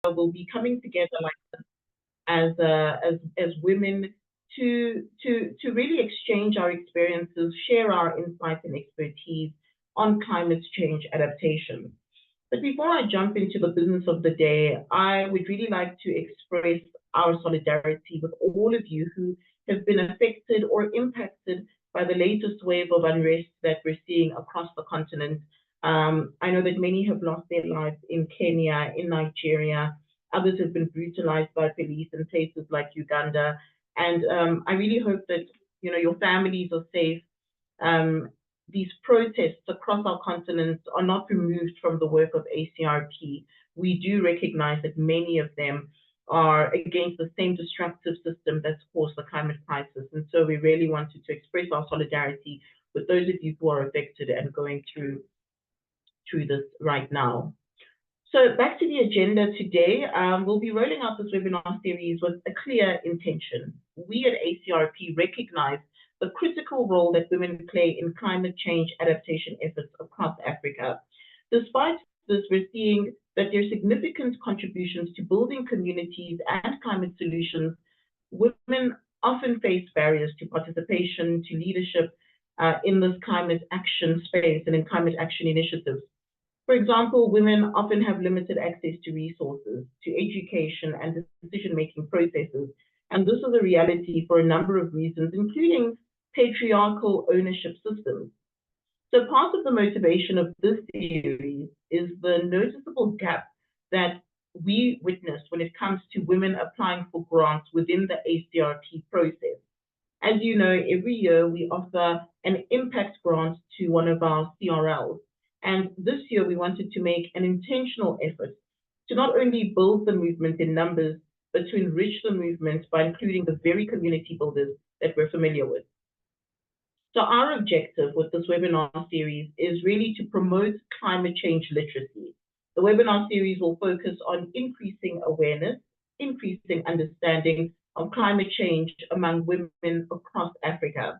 will be coming together like this as women to really exchange our experiences, share our insights and expertise on climate change adaptation. But before I jump into the business of the day, I would really like to express our solidarity with all of you who have been affected or impacted by the latest wave of unrest that we're seeing across the continent. I know that many have lost their lives in Kenya, in Nigeria. Others have been brutalized by police in places like Uganda. And I really hope that your families are safe. These protests across our continent are not removed from the work of ACRP. We do recognize that many of them are against the same destructive system that's caused the climate crisis. And so we really wanted to express our solidarity with those of you who are affected and going through this right now. So back to the agenda today, we'll be rolling out this webinar series with a clear intention. We at ACRP recognize the critical role that women play in climate change adaptation efforts across Africa. Despite this, we're seeing that there are significant contributions to building communities and climate solutions. Women often face barriers to participation, to leadership in this climate action space and in climate action initiatives. For example, women often have limited access to resources, to education and decision-making processes. And this is a reality for a number of reasons, including patriarchal ownership systems. So part of the motivation of this series is the noticeable gap that we witness when it comes to women applying for grants within the ACRP process. As you know, every year we offer an impact grant to one of our CRLs. And this year we wanted to make an intentional effort to not only build the movement in numbers, but to enrich the movement by including the very community builders that we're familiar with. So our objective with this webinar series is really to promote climate change literacy. The webinar series will focus on increasing awareness, increasing understanding of climate change among women across Africa.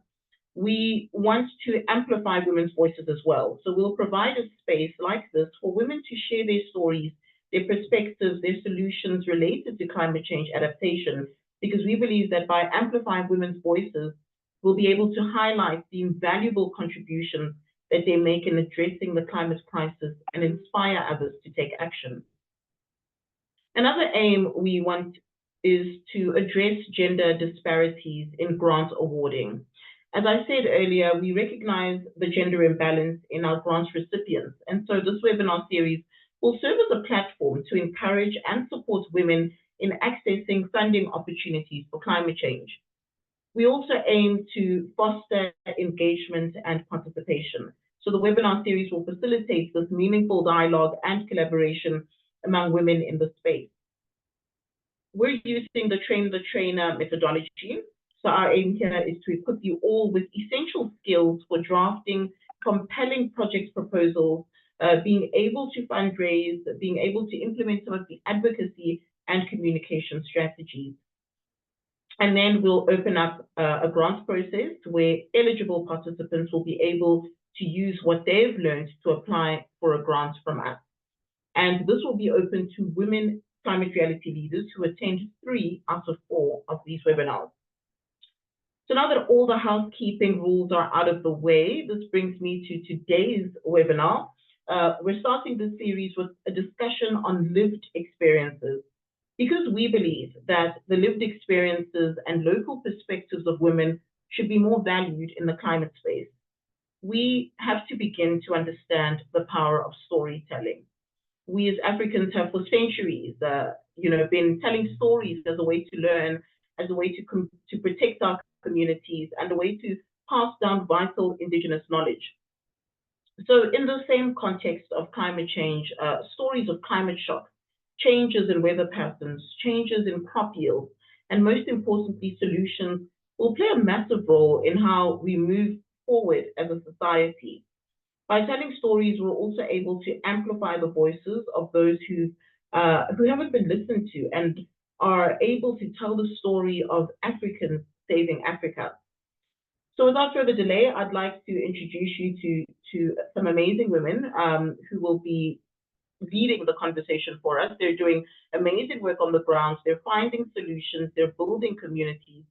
We want to amplify women's voices as well. So we'll provide a space like this for women to share their stories, their perspectives, their solutions related to climate change adaptation, because we believe that by amplifying women's voices, we'll be able to highlight the invaluable contributions that they make in addressing the climate crisis and inspire others to take action. Another aim we want is to address gender disparities in grant awarding. As I said earlier, we recognize the gender imbalance in our grant recipients. And so this webinar series will serve as a platform to encourage and support women in accessing funding opportunities for climate change. We also aim to foster engagement and participation. So the webinar series will facilitate this meaningful dialogue and collaboration among women in the space. We're using the train the trainer methodology. So our aim here is to equip you all with essential skills for drafting compelling project proposals, being able to fundraise, being able to implement some of the advocacy and communication strategies. And then we'll open up a grant process where eligible participants will be able to use what they've learned to apply for a grant from us. And this will be open to women climate reality leaders who attend 3 out of 4 of these webinars. So now that all the housekeeping rules are out of the way, this brings me to today's webinar. We're starting this series with a discussion on lived experiences, because we believe that the lived experiences and local perspectives of women should be more valued in the climate space. We have to begin to understand the power of storytelling. We as Africans have for centuries, been telling stories as a way to learn, as a way to protect our communities, and a way to pass down vital indigenous knowledge. So in the same context of climate change, stories of climate shock, changes in weather patterns, changes in crop yields, and most importantly, solutions will play a massive role in how we move forward as a society. By telling stories, we're also able to amplify the voices of those who haven't been listened to and are able to tell the story of Africans saving Africa. So without further delay, I'd like to introduce you to some amazing women who will be leading the conversation for us. They're doing amazing work on the ground. They're finding solutions. They're building communities,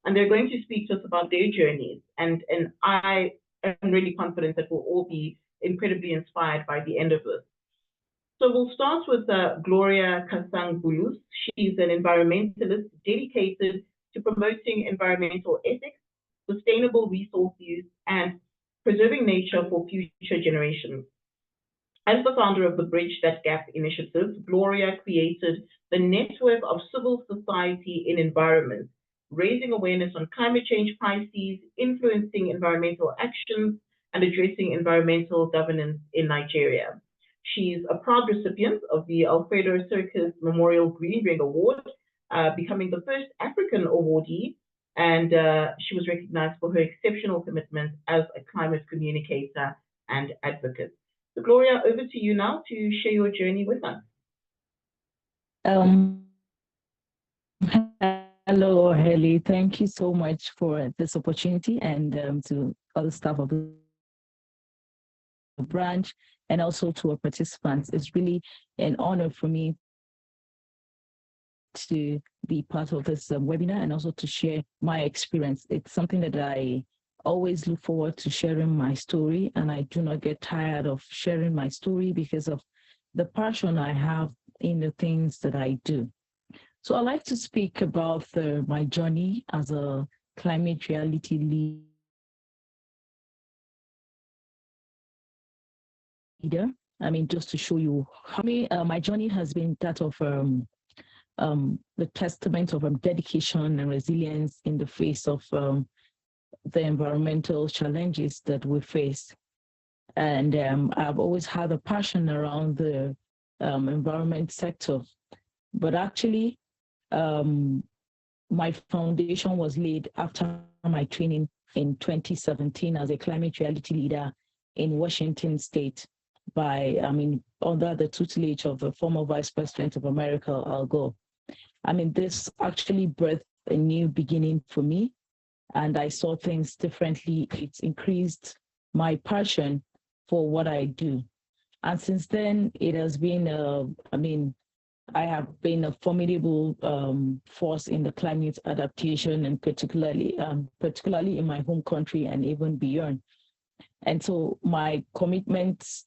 and they're going to speak to us about their journeys. And I am really confident that we'll all be incredibly inspired by the end of this. So we'll start with Gloria Kasang-Bulus. She's an environmentalist dedicated to promoting environmental ethics, sustainable resource use, and preserving nature for future generations. As the founder of the Bridge That Gap initiative, Gloria created the network of civil society in environment, raising awareness on climate change crises, influencing environmental actions, and addressing environmental governance in Nigeria. She's a proud recipient of the Alfredo Circus Memorial Green Ring Award, becoming the first African awardee, and she was recognized for her exceptional commitment as a climate communicator and advocate. So Gloria, over to you now to share your journey with us. Hello, Haley. Thank you so much for this opportunity, and to all the staff of the branch, and also to our participants. It's really an honor for me to be part of this webinar and also to share my experience. It's something that I always look forward to sharing my story, and I do not get tired of sharing my story because of the passion I have in the things that I do. So I'd like to speak about my journey as a climate reality leader. I mean, just to show you how my journey has been that of the testament of dedication and resilience in the face of the environmental challenges that we face. And I've always had a passion around the environment sector. But actually, my foundation was laid after my training in 2017 as a climate reality leader in Washington State under the tutelage of the former Vice President of America, Al Gore. I mean, this actually birthed a new beginning for me, and I saw things differently. It increased my passion for what I do. And since then, it has been, I have been a formidable force in the climate adaptation, and particularly in my home country and even beyond. And so my commitment to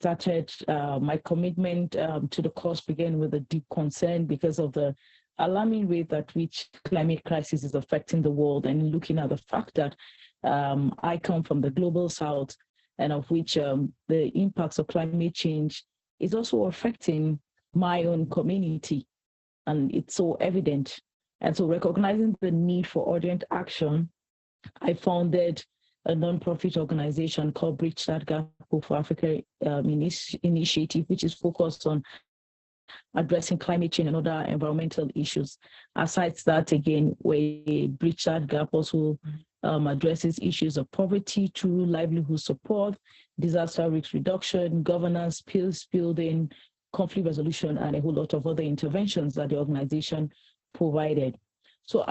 the cause began with a deep concern because of the alarming rate at which climate crisis is affecting the world, and looking at the fact that I come from the global south, and of which the impacts of climate change is also affecting my own community, and it's so evident. And so, recognizing the need for urgent action, I founded a nonprofit organization called Bridge That Gap for Africa initiative, which is focused on addressing climate change and other environmental issues. Aside that, again, we Bridge That Gap also addresses issues of poverty through livelihood support, disaster risk reduction, governance, peace building, conflict resolution, and a whole lot of other interventions that the organization provided. So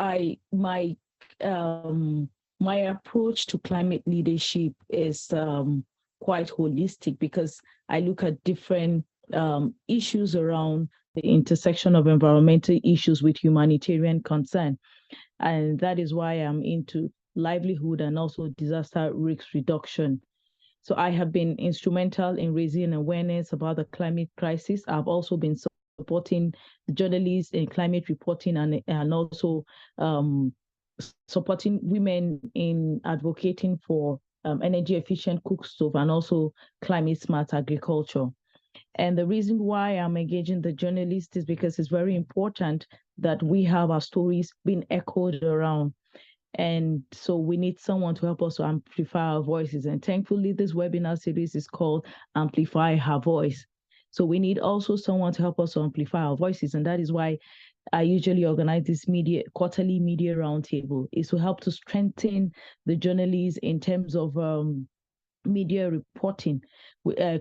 my approach to climate leadership is quite holistic, because I look at different issues around the intersection of environmental issues with humanitarian concern. And that is why I'm into livelihood and also disaster risk reduction. So I have been instrumental in raising awareness about the climate crisis. I've also been supporting journalists in climate reporting, and also supporting women in advocating for energy efficient cook stove and also climate smart agriculture. And the reason why I'm engaging the journalists is because it's very important that we have our stories being echoed around. And so we need someone to help us to amplify our voices. And thankfully, this webinar series is called Amplify Her Voice. So we need also someone to help us to amplify our voices. And that is why I usually organize this quarterly media roundtable, is to help to strengthen the journalists in terms of media reporting,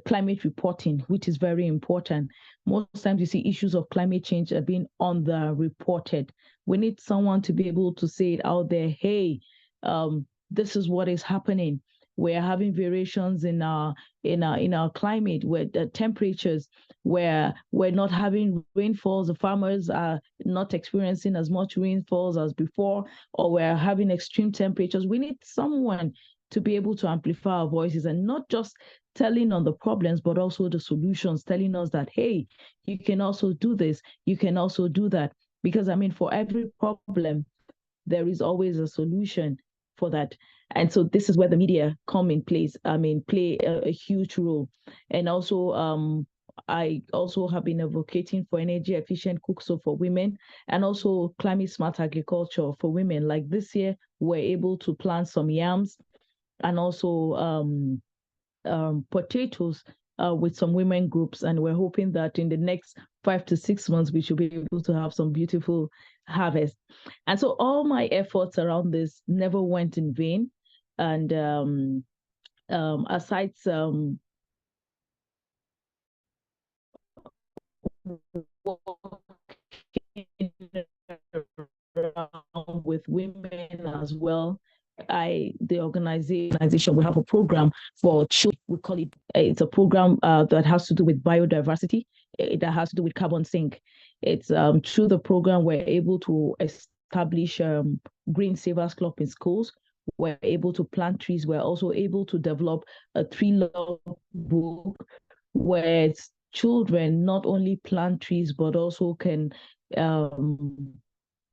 climate reporting, which is very important. Most times you see issues of climate change are being underreported. We need someone to be able to say it out there, hey, this is what is happening. we're having variations in our climate, where the temperatures, where we're not having rainfalls, the farmers are not experiencing as much rainfalls as before, or we're having extreme temperatures. We need someone to be able to amplify our voices, and not just telling on the problems, but also the solutions, telling us that, hey, you can also do this, you can also do that. Because I mean, for every problem, there is always a solution for that. And so this is where the media come in place. I mean, play a huge role. And also, I also have been advocating for energy efficient cooks for women, and also climate smart agriculture for women. Like this year, we're able to plant some yams, and also potatoes with some women groups, and we're hoping that in the next 5 to 6 months we should be able to have some beautiful harvest. And so all my efforts around this never went in vain. And aside some around with women as well. The organization, we have a program for children. We call it, it's a program that has to do with biodiversity, that has to do with carbon sink. It's through the program we're able to establish Green Savers Club in schools. We're able to plant trees. We're also able to develop a tree log book where children not only plant trees but also can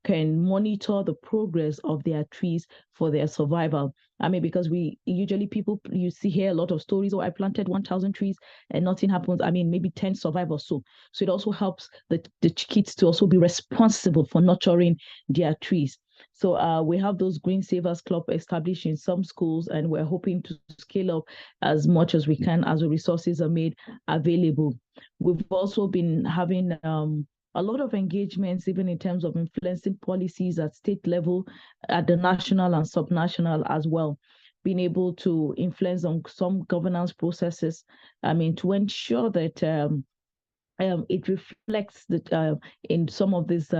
monitor the progress of their trees for their survival. I mean, because we usually you see here a lot of stories, oh, I planted 1,000 trees and nothing happens. I mean, maybe 10 survive or so. So it also helps the kids to also be responsible for nurturing their trees. So we have those Green Savers Club established in some schools, and we're hoping to scale up as much as we can as the resources are made available. We've also been having a lot of engagements, even in terms of influencing policies at state level, at the national and subnational as well, being able to influence on some governance processes, I mean, to ensure that it reflects that in some of these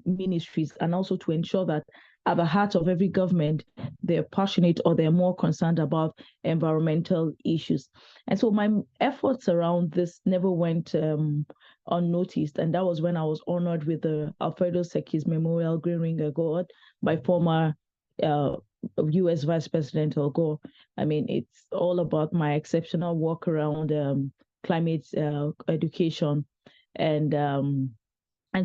ministries, and also to ensure that at the heart of every government, they're passionate or they're more concerned about environmental issues. And so my efforts around this never went unnoticed. And that was when I was honored with the Alfredo Sekis Memorial Green Ring Award by former US Vice President Al Gore. I mean, it's all about my exceptional work around climate education, and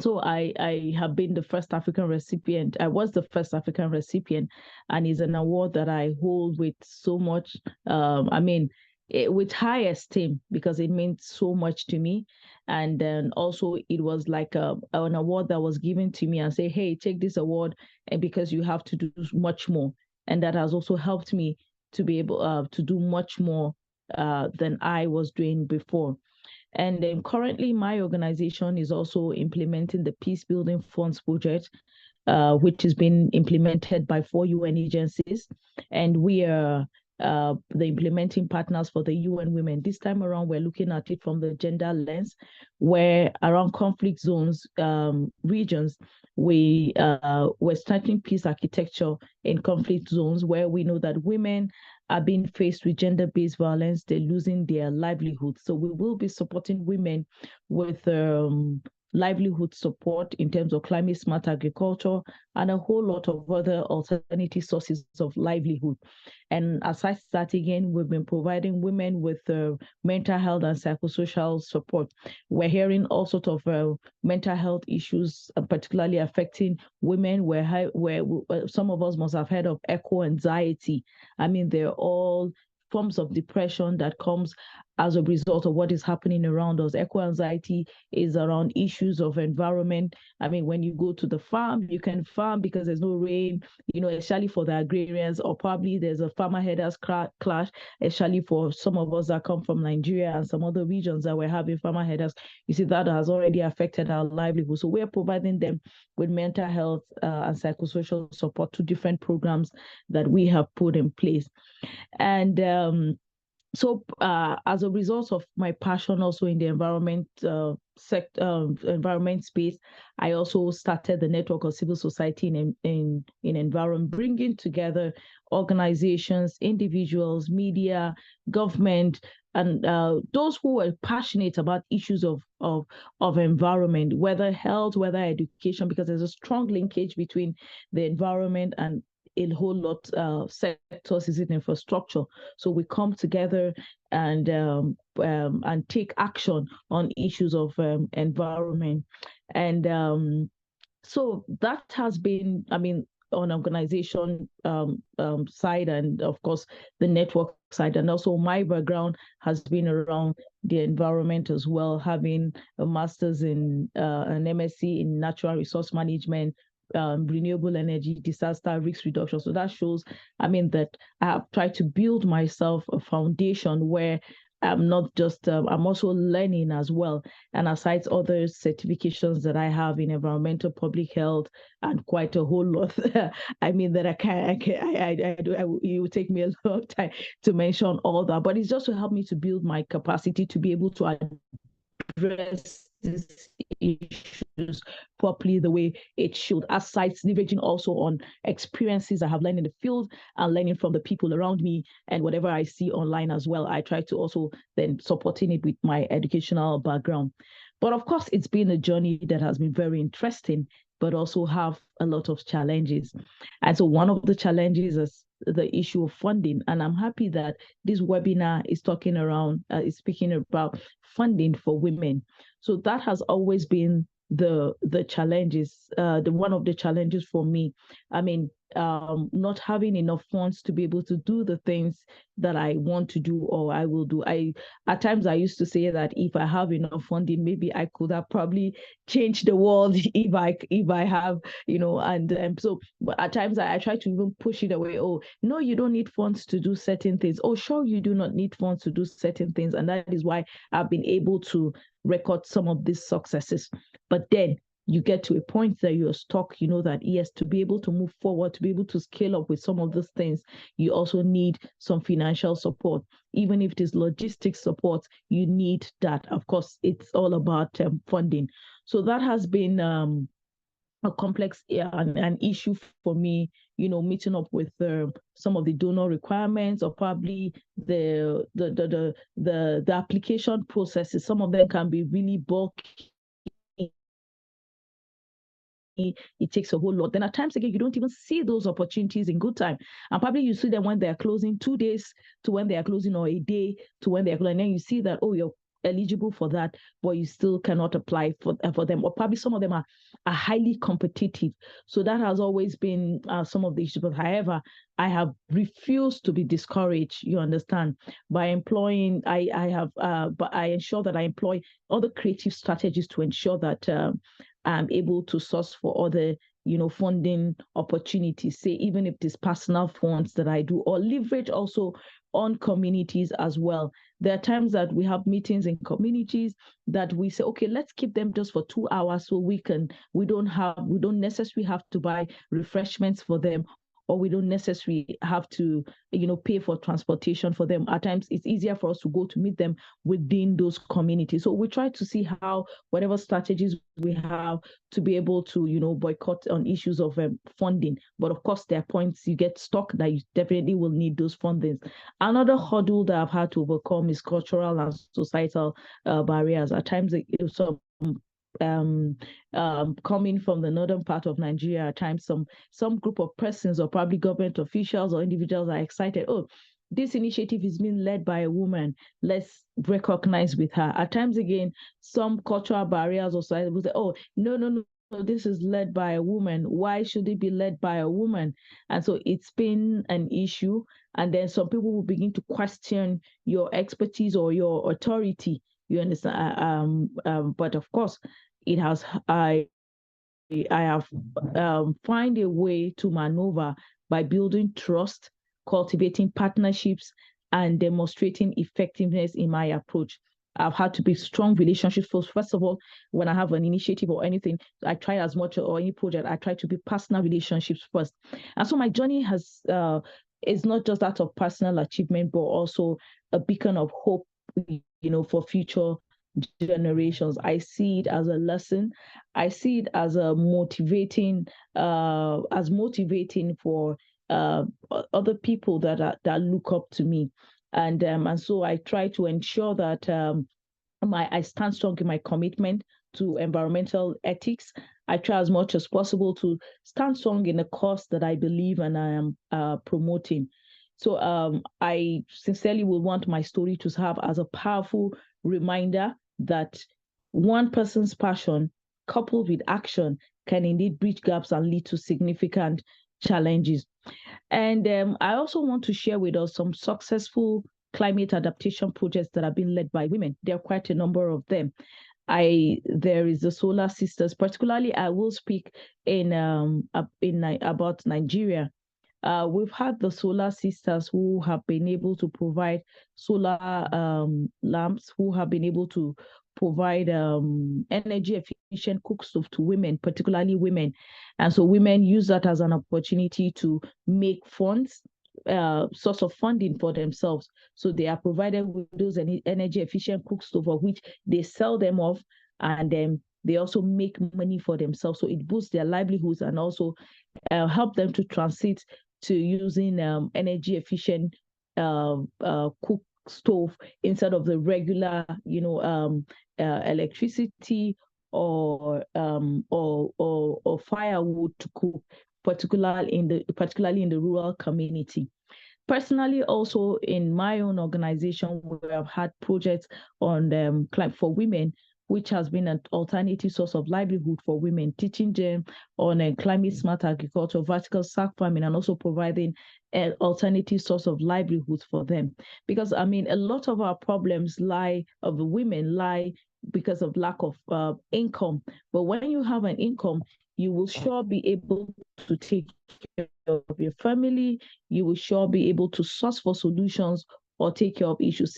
so I have been the first African recipient. I was the first African recipient, and it's an award that I hold with so much, with high esteem, because it means so much to me. And then also it was like an award that was given to me and say, hey, take this award, and because you have to do much more. And that has also helped me to be able to do much more than I was doing before. And then currently, my organization is also implementing the Peace Building Funds project, which has been implemented by 4 UN agencies. And we are the implementing partners for the UN Women. This time around, we're looking at it from the gender lens, where around conflict zones, regions, we're starting peace architecture in conflict zones where we know that women are being faced with gender-based violence, they're losing their livelihood. So we will be supporting women with livelihood support in terms of climate smart agriculture and a whole lot of other alternative sources of livelihood. And aside that, again, we've been providing women with mental health and psychosocial support. We're hearing all sorts of mental health issues, particularly affecting women, where some of us must have heard of eco anxiety. I mean, they're all forms of depression that comes as a result of what is happening around us. Eco anxiety is around issues of environment. I mean, when you go to the farm, you can farm because there's no rain, especially for the agrarians, or probably there's a farmer headers clash, especially for some of us that come from Nigeria and some other regions that we're having farmer headers. You see, that has already affected our livelihood. So we're providing them with mental health and psychosocial support to different programs that we have put in place. And so as a result of my passion also in the environment environment space, I also started the network of civil society in environment, bringing together organizations, individuals, media, government, and those who are passionate about issues of environment, whether health, whether education, because there's a strong linkage between the environment and a whole lot sectors is in infrastructure. So we come together and take action on issues of environment. And so that has been, I mean, on organization side, and of course the network side, and also my background has been around the environment as well, having a master's in an MSc in natural resource management, renewable energy, disaster risk reduction. So that shows, I mean, that I have tried to build myself a foundation where I'm not just, I'm also learning as well. And aside other certifications that I have in environmental public health and quite a whole lot, I mean, that it would take me a long time to mention all that. But it's just to help me to build my capacity to be able to address these issues properly the way it should, aside leveraging also on experiences I have learned in the field and learning from the people around me and whatever I see online as well. I try to also then supporting it with my educational background. But of course, it's been a journey that has been very interesting, but also have a lot of challenges. And so one of the challenges is the issue of funding. And I'm happy that this webinar is is speaking about funding for women. So that has always been the challenges, the one of the challenges for me. I mean, not having enough funds to be able to do the things that I want to do or I will do. At times I used to say that if I have enough funding, maybe I could have probably changed the world if I have, and so but at times I try to even push it away. Oh, no, you don't need funds to do certain things. Oh, sure, you do not need funds to do certain things. And that is why I've been able to record some of these successes. But then you get to a point that you're stuck, that yes, to be able to move forward, to be able to scale up with some of those things, you also need some financial support. Even if it is logistics support, you need that. Of course, it's all about funding. So that has been a complex an issue for me, meeting up with some of the donor requirements, or probably the application processes. Some of them can be really bulky. It takes a whole lot. Then at times again, you don't even see those opportunities in good time. And probably you see them when they're closing 2 days to when they are closing, or a day to when they're closing. And then you see that, oh, you're eligible for that, but you still cannot apply for them. Or probably some of them are highly competitive. So that has always been some of the issues. But however, I have refused to be discouraged, you understand, by employing, but I ensure that I employ other creative strategies to ensure that I'm able to source for other, funding opportunities, say, even if it's personal funds that I do, or leverage also on communities as well. There are times that we have meetings in communities that we say, okay, let's keep them just for 2 hours so we don't necessarily have to buy refreshments for them, or we don't necessarily have to, pay for transportation for them. At times, it's easier for us to go to meet them within those communities. So we try to see how, whatever strategies we have, to be able to, boycott on issues of funding. But of course, there are points you get stuck that you definitely will need those fundings. Another hurdle that I've had to overcome is cultural and societal barriers. At times, some coming from the northern part of Nigeria, at times some group of persons or probably government officials or individuals are excited. Oh, this initiative is being led by a woman. Let's recognize with her. At times again, some cultural barriers or society will say, oh, no, this is led by a woman. Why should it be led by a woman? And so it's been an issue. And then some people will begin to question your expertise or your authority. You understand? But of course, I have find a way to maneuver by building trust, cultivating partnerships, and demonstrating effectiveness in my approach. I've had to be strong relationships. First of all, when I have an initiative or anything, I try as much, or any project, I try to be personal relationships first. And so my journey is not just that of personal achievement, but also a beacon of hope, for future generations. I see it as a lesson. I see it as a motivating for other people that look up to me, and so I try to ensure that I stand strong in my commitment to environmental ethics. I try as much as possible to stand strong in the cause that I believe and I am promoting. So I sincerely would want my story to serve as a powerful reminder that one person's passion coupled with action can indeed bridge gaps and lead to significant challenges. And I also want to share with us some successful climate adaptation projects that have been led by women. There are quite a number of them. There is the Solar Sisters. Particularly, I will speak about Nigeria. We've had the Solar Sisters who have been able to provide solar lamps, who have been able to provide energy efficient cook stove to women, particularly women. And so women use that as an opportunity to make funds, source of funding for themselves. So they are provided with those energy efficient cook stove, of which they sell them off, and then they also make money for themselves. So it boosts their livelihoods and also help them to transit to using energy efficient cook stove instead of the regular, electricity or firewood to cook, particularly in the rural community. Personally, also in my own organization, we have had projects on for women, which has been an alternative source of livelihood for women, teaching them on climate smart agriculture, vertical sack farming, and also providing an alternative source of livelihood for them. Because I mean, a lot of our problems of the women lie because of lack of income. But when you have an income, you will sure be able to take care of your family. You will sure be able to source for solutions or take care of issues.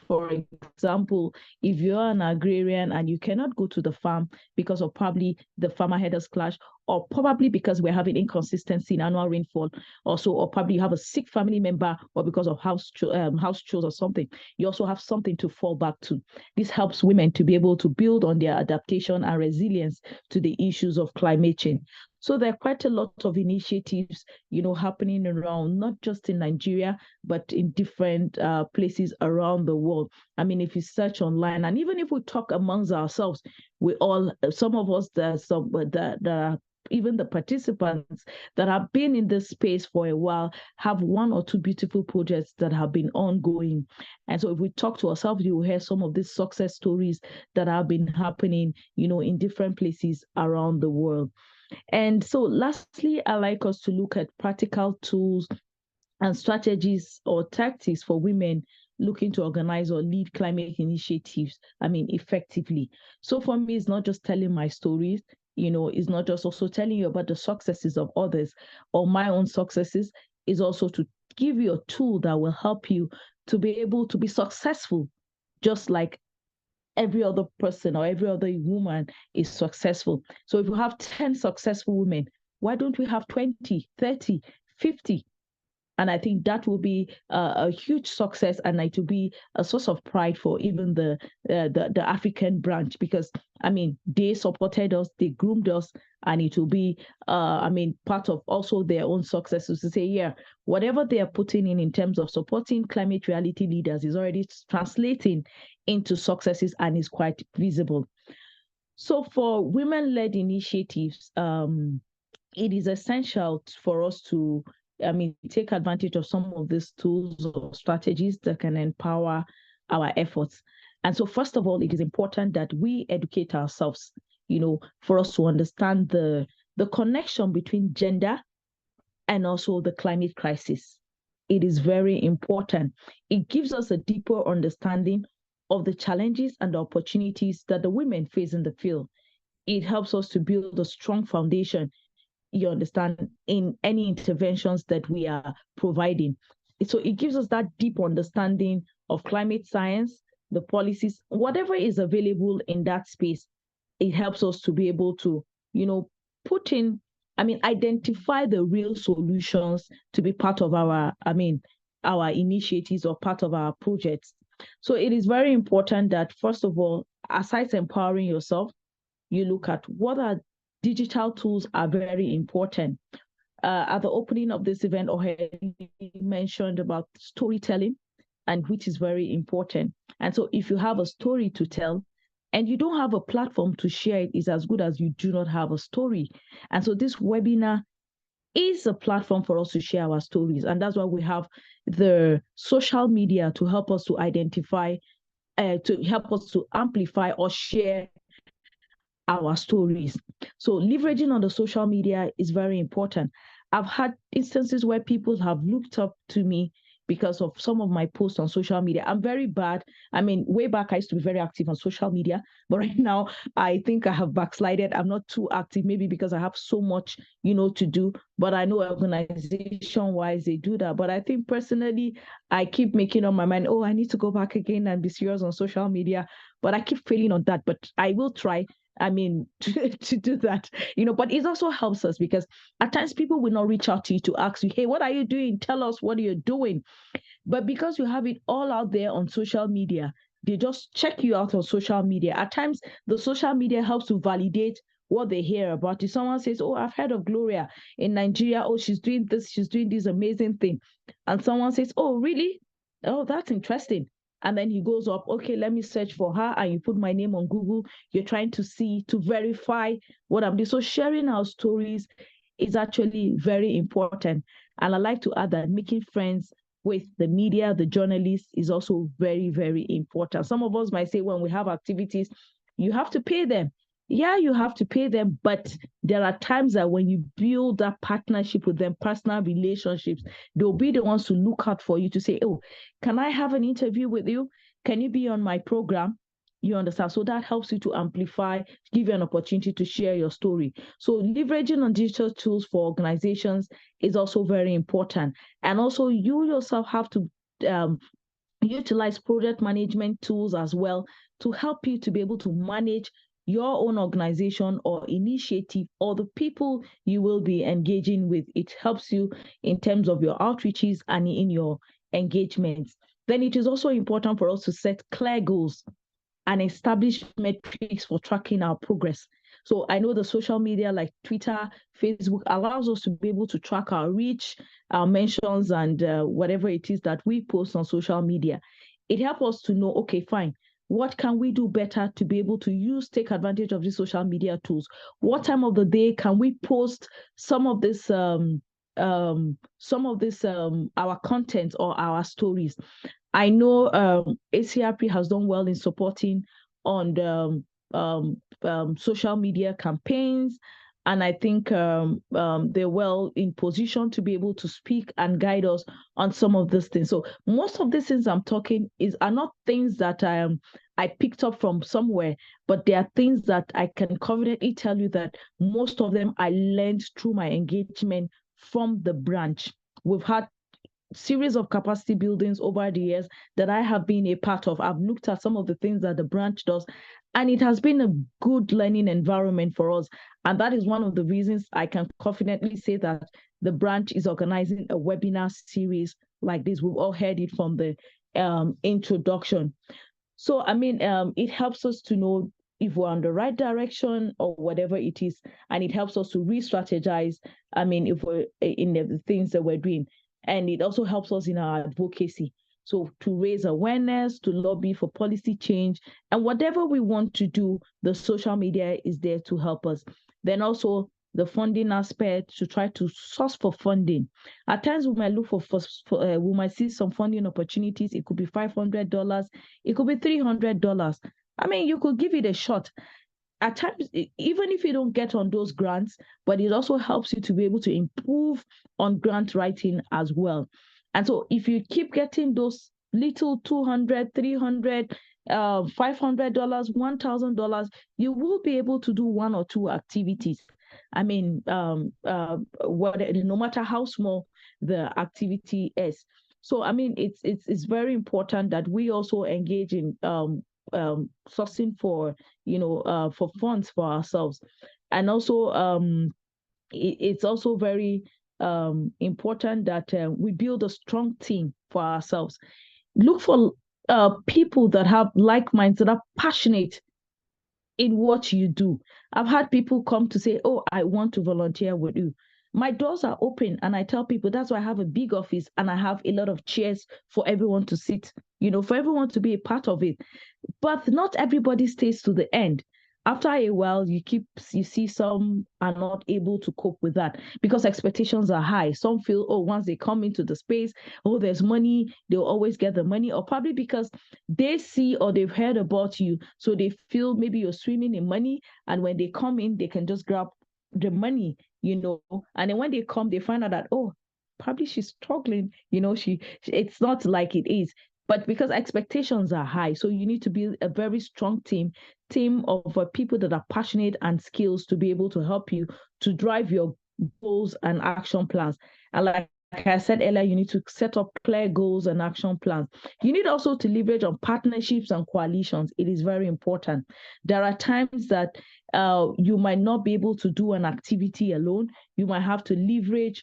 For example, if you're an agrarian and you cannot go to the farm because of probably the farmer headers clash, or probably because we're having inconsistency in annual rainfall, also, or probably you have a sick family member, or because of house chores or something, you also have something to fall back to. This helps women to be able to build on their adaptation and resilience to the issues of climate change. So there are quite a lot of initiatives, happening around, not just in Nigeria, but in different places around the world. I mean, if you search online, and even if we talk amongst ourselves, some of us, even the participants that have been in this space for a while have one or two beautiful projects that have been ongoing. And so if we talk to ourselves, you will hear some of these success stories that have been happening, in different places around the world. And so lastly, I like us to look at practical tools and strategies or tactics for women looking to organize or lead climate initiatives, effectively. So for me, it's not just telling my stories, it's not just also telling you about the successes of others or my own successes, is also to give you a tool that will help you to be able to be successful, just like every other person or every other woman is successful. So if you have 10 successful women, why don't we have 20, 30, 50? And I think that will be a huge success, and it will be a source of pride for even the African branch, because they supported us, they groomed us, and it will be part of also their own successes to say, yeah, whatever they are putting in terms of supporting climate reality leaders is already translating into successes and is quite visible. So for women-led initiatives, it is essential for us to take advantage of some of these tools or strategies that can empower our efforts. And so, first of all, it is important that we educate ourselves, for us to understand the connection between gender and also the climate crisis. It is very important. It gives us a deeper understanding of the challenges and the opportunities that the women face in the field. It helps us to build a strong foundation, you understand, in any interventions that we are providing. So it gives us that deep understanding of climate science, the policies, whatever is available in that space. It helps us to be able to, put in, identify the real solutions to be part of our initiatives or part of our projects. So it is very important that, first of all, aside empowering yourself, you look at what are digital tools are very important. At the opening of this event, already mentioned about storytelling, and which is very important. And so if you have a story to tell and you don't have a platform to share it, is as good as you do not have a story. And so this webinar is a platform for us to share our stories. And that's why we have the social media to help us to identify, to help us to amplify or share our stories. So leveraging on the social media is very important. I've had instances where people have looked up to me because of some of my posts on social media. I'm very bad. I mean, way back, I used to be very active on social media, but right now, I think I have backslided. I'm not too active, maybe because I have so much, to do. But I know organization-wise, they do that. But I think personally, I keep making up my mind, oh, I need to go back again and be serious on social media. But I keep failing on that. But I will try. I mean, to do that, but it also helps us because at times people will not reach out to you to ask you, hey, what are you doing? Tell us what you're doing. But because you have it all out there on social media, they just check you out on social media. At times, the social media helps to validate what they hear about you. Someone says, oh, I've heard of Gloria in Nigeria. Oh, she's doing this amazing thing. And someone says, oh, really? Oh, that's interesting. And then he goes up, okay, let me search for her. And you put my name on Google. You're trying to see, to verify what I'm doing. So sharing our stories is actually very important. And I like to add that making friends with the media, the journalists, is also very, very important. Some of us might say when we have activities, you have to pay them. Yeah, you have to pay them, but there are times that when you build that partnership with them, personal relationships, they'll be the ones to look out for you to say, oh, can I have an interview with you? Can you be on my program? You understand? So that helps you to amplify, give you an opportunity to share your story. So leveraging on digital tools for organizations is also very important. And also you yourself have to utilize project management tools as well to help you to be able to manage your own organization or initiative or the people you will be engaging with. It helps you in terms of your outreaches and in your engagements. Then it is also important for us to set clear goals and establish metrics for tracking our progress. So I know the social media like Twitter, Facebook allows us to be able to track our reach, our mentions, and whatever it is that we post on social media. It helps us to know, okay, fine, what can we do better to be able to take advantage of these social media tools? What time of the day can we post some of this our content or our stories? I know ACRP has done well in supporting on the social media campaigns, and I think they're well in position to be able to speak and guide us on some of these things. So most of these things I'm talking are not things that I picked up from somewhere, but they are things that I can confidently tell you that most of them I learned through my engagement from the branch. We've had series of capacity buildings over the years that I have been a part of. I've looked at some of the things that the branch does, and it has been a good learning environment for us. And that is one of the reasons I can confidently say that the branch is organizing a webinar series like this. We've all heard it from the introduction. So, I mean, it helps us to know if we're on the right direction or whatever it is, and it helps us to re-strategize. I mean, if we're in the things that we're doing. And it also helps us in our advocacy. So to raise awareness, to lobby for policy change, and whatever we want to do, the social media is there to help us. Then also the funding aspect, to try to source for funding. At times we might look we might see some funding opportunities. It could be $500, it could be $300. I mean, you could give it a shot. At times, even if you don't get on those grants, but it also helps you to be able to improve on grant writing as well. And so if you keep getting those little $200, $300, $500, $1,000, you will be able to do one or two activities. I mean, no matter how small the activity is. So, I mean, it's very important that we also engage in sourcing for funds for ourselves, and also it's also very important that we build a strong team for ourselves. Look for people that have like minds, that are passionate in what you do. I've had people come to say, "Oh, I want to volunteer with you." My doors are open, and I tell people that's why I have a big office and I have a lot of chairs for everyone to sit, for everyone to be a part of it. But not everybody stays to the end. After a while, you see some are not able to cope with that because expectations are high. Some feel, oh, once they come into the space, oh, there's money, they'll always get the money, or probably because they see or they've heard about you, so they feel maybe you're swimming in money, and when they come in, they can just grab the money, and then when they come, they find out that, oh, probably she's struggling, it's not like it is. But because expectations are high, so you need to build a very strong team of people that are passionate and skills to be able to help you to drive your goals and action plans. And like I said earlier, you need to set up clear goals and action plans. You need also to leverage on partnerships and coalitions. It is very important. There are times that you might not be able to do an activity alone. You might have to leverage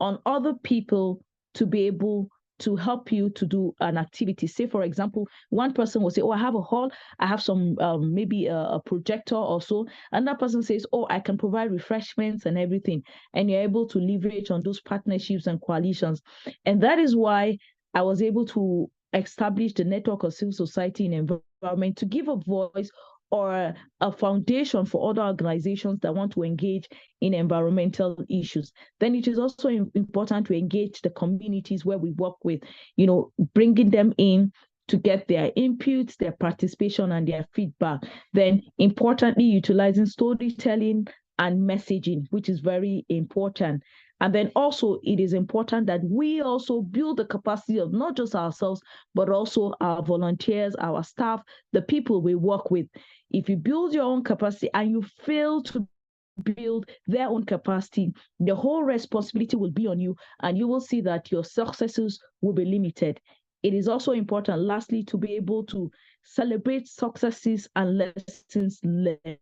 on other people to be able to help you to do an activity. Say, for example, one person will say, oh, I have a hall, I have some, maybe a projector or so. Another person says, oh, I can provide refreshments and everything. And you're able to leverage on those partnerships and coalitions. And that is why I was able to establish the network of civil society in environment to give a voice or a foundation for other organizations that want to engage in environmental issues. Then it is also important to engage the communities where we work with, bringing them in to get their inputs, their participation, and their feedback. Then importantly, utilizing storytelling and messaging, which is very important. And then also, it is important that we also build the capacity of not just ourselves, but also our volunteers, our staff, the people we work with. If you build your own capacity and you fail to build their own capacity, the whole responsibility will be on you, and you will see that your successes will be limited. It is also important, lastly, to be able to celebrate successes and lessons learned.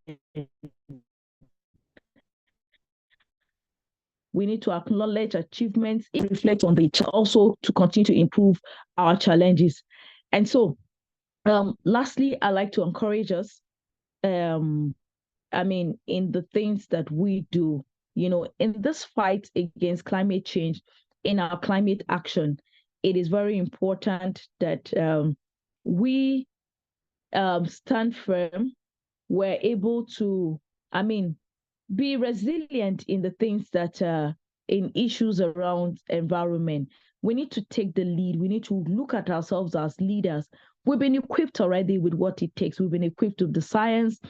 We need to acknowledge achievements, reflect on the also to continue to improve our challenges. And so, lastly, I like to encourage us, in the things that we do, in this fight against climate change, in our climate action, it is very important that we stand firm. We're able to, be resilient in the things that in issues around environment. We need to take the lead. We need to look at ourselves as leaders. We've been equipped already with what it takes. We've been equipped with the science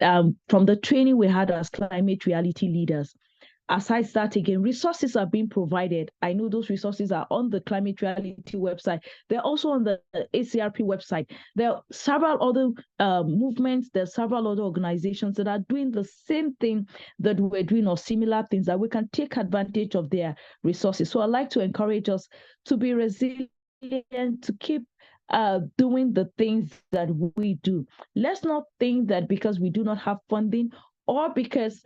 from the training we had as climate reality leaders. Aside that, again, resources are being provided. I know those resources are on the Climate Reality website. They're also on the ACRP website. There are several other movements, there are several other organizations that are doing the same thing that we're doing, or similar things, that we can take advantage of their resources. So I'd like to encourage us to be resilient, to keep doing the things that we do. Let's not think that because we do not have funding, or because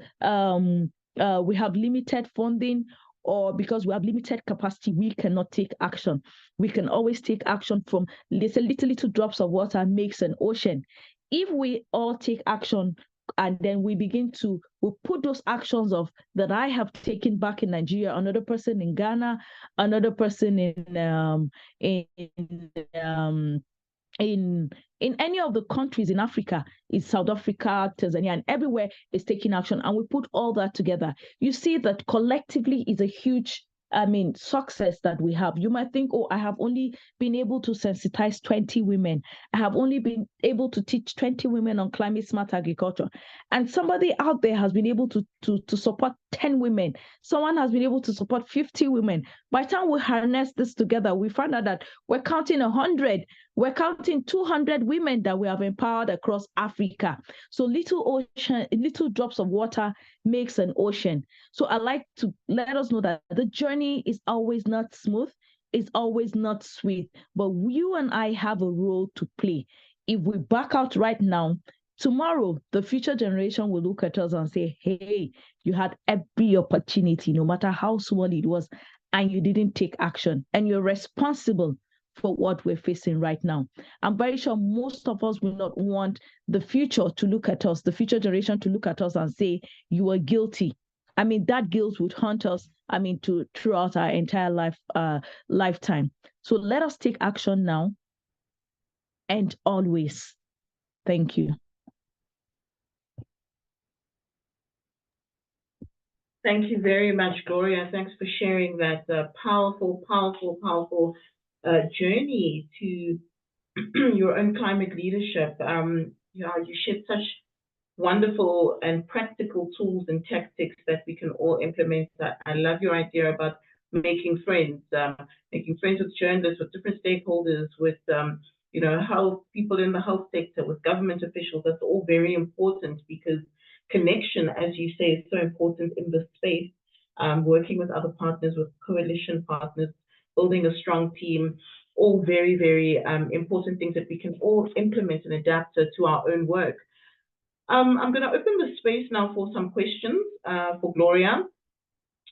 we have limited funding, or because we have limited capacity, we cannot take action. We can always take action. From little drops of water makes an ocean. If we all take action, and then we put those actions of that I have taken back in Nigeria, another person in Ghana, another person in any of the countries in Africa, is South Africa, Tanzania, and everywhere is taking action, and we put all that together, you see that collectively is a huge success that we have. You might think, oh, I have only been able to sensitize 20 women. I have only been able to teach 20 women on climate smart agriculture. And somebody out there has been able to support 10 women. Someone has been able to support 50 women. By the time we harness this together, we find out that we're counting 100. We're counting 200 women that we have empowered across Africa. So little drops of water makes an ocean. So I like to let us know that the journey is always not smooth, it's always not sweet, but you and I have a role to play. If we back out right now, tomorrow the future generation will look at us and say, hey, you had every opportunity, no matter how small it was, and you didn't take action, and you're responsible for what we're facing right now. I'm very sure most of us will not want the future to look at us, the future generation to look at us and say, you are guilty. I mean, that guilt would haunt us, throughout our entire lifetime. So let us take action now and always. Thank you. Thank you very much, Gloria. Thanks for sharing that powerful journey to your own climate leadership. You shared such wonderful and practical tools and tactics that we can all implement. I love your idea about making friends with journalists, with different stakeholders, with health people in the health sector, with government officials. That's all very important because connection, as you say, is so important in this space. Working with other partners, with coalition partners, building a strong team, all very, very important things that we can all implement and adapt to our own work. I'm going to open the space now for some questions for Gloria.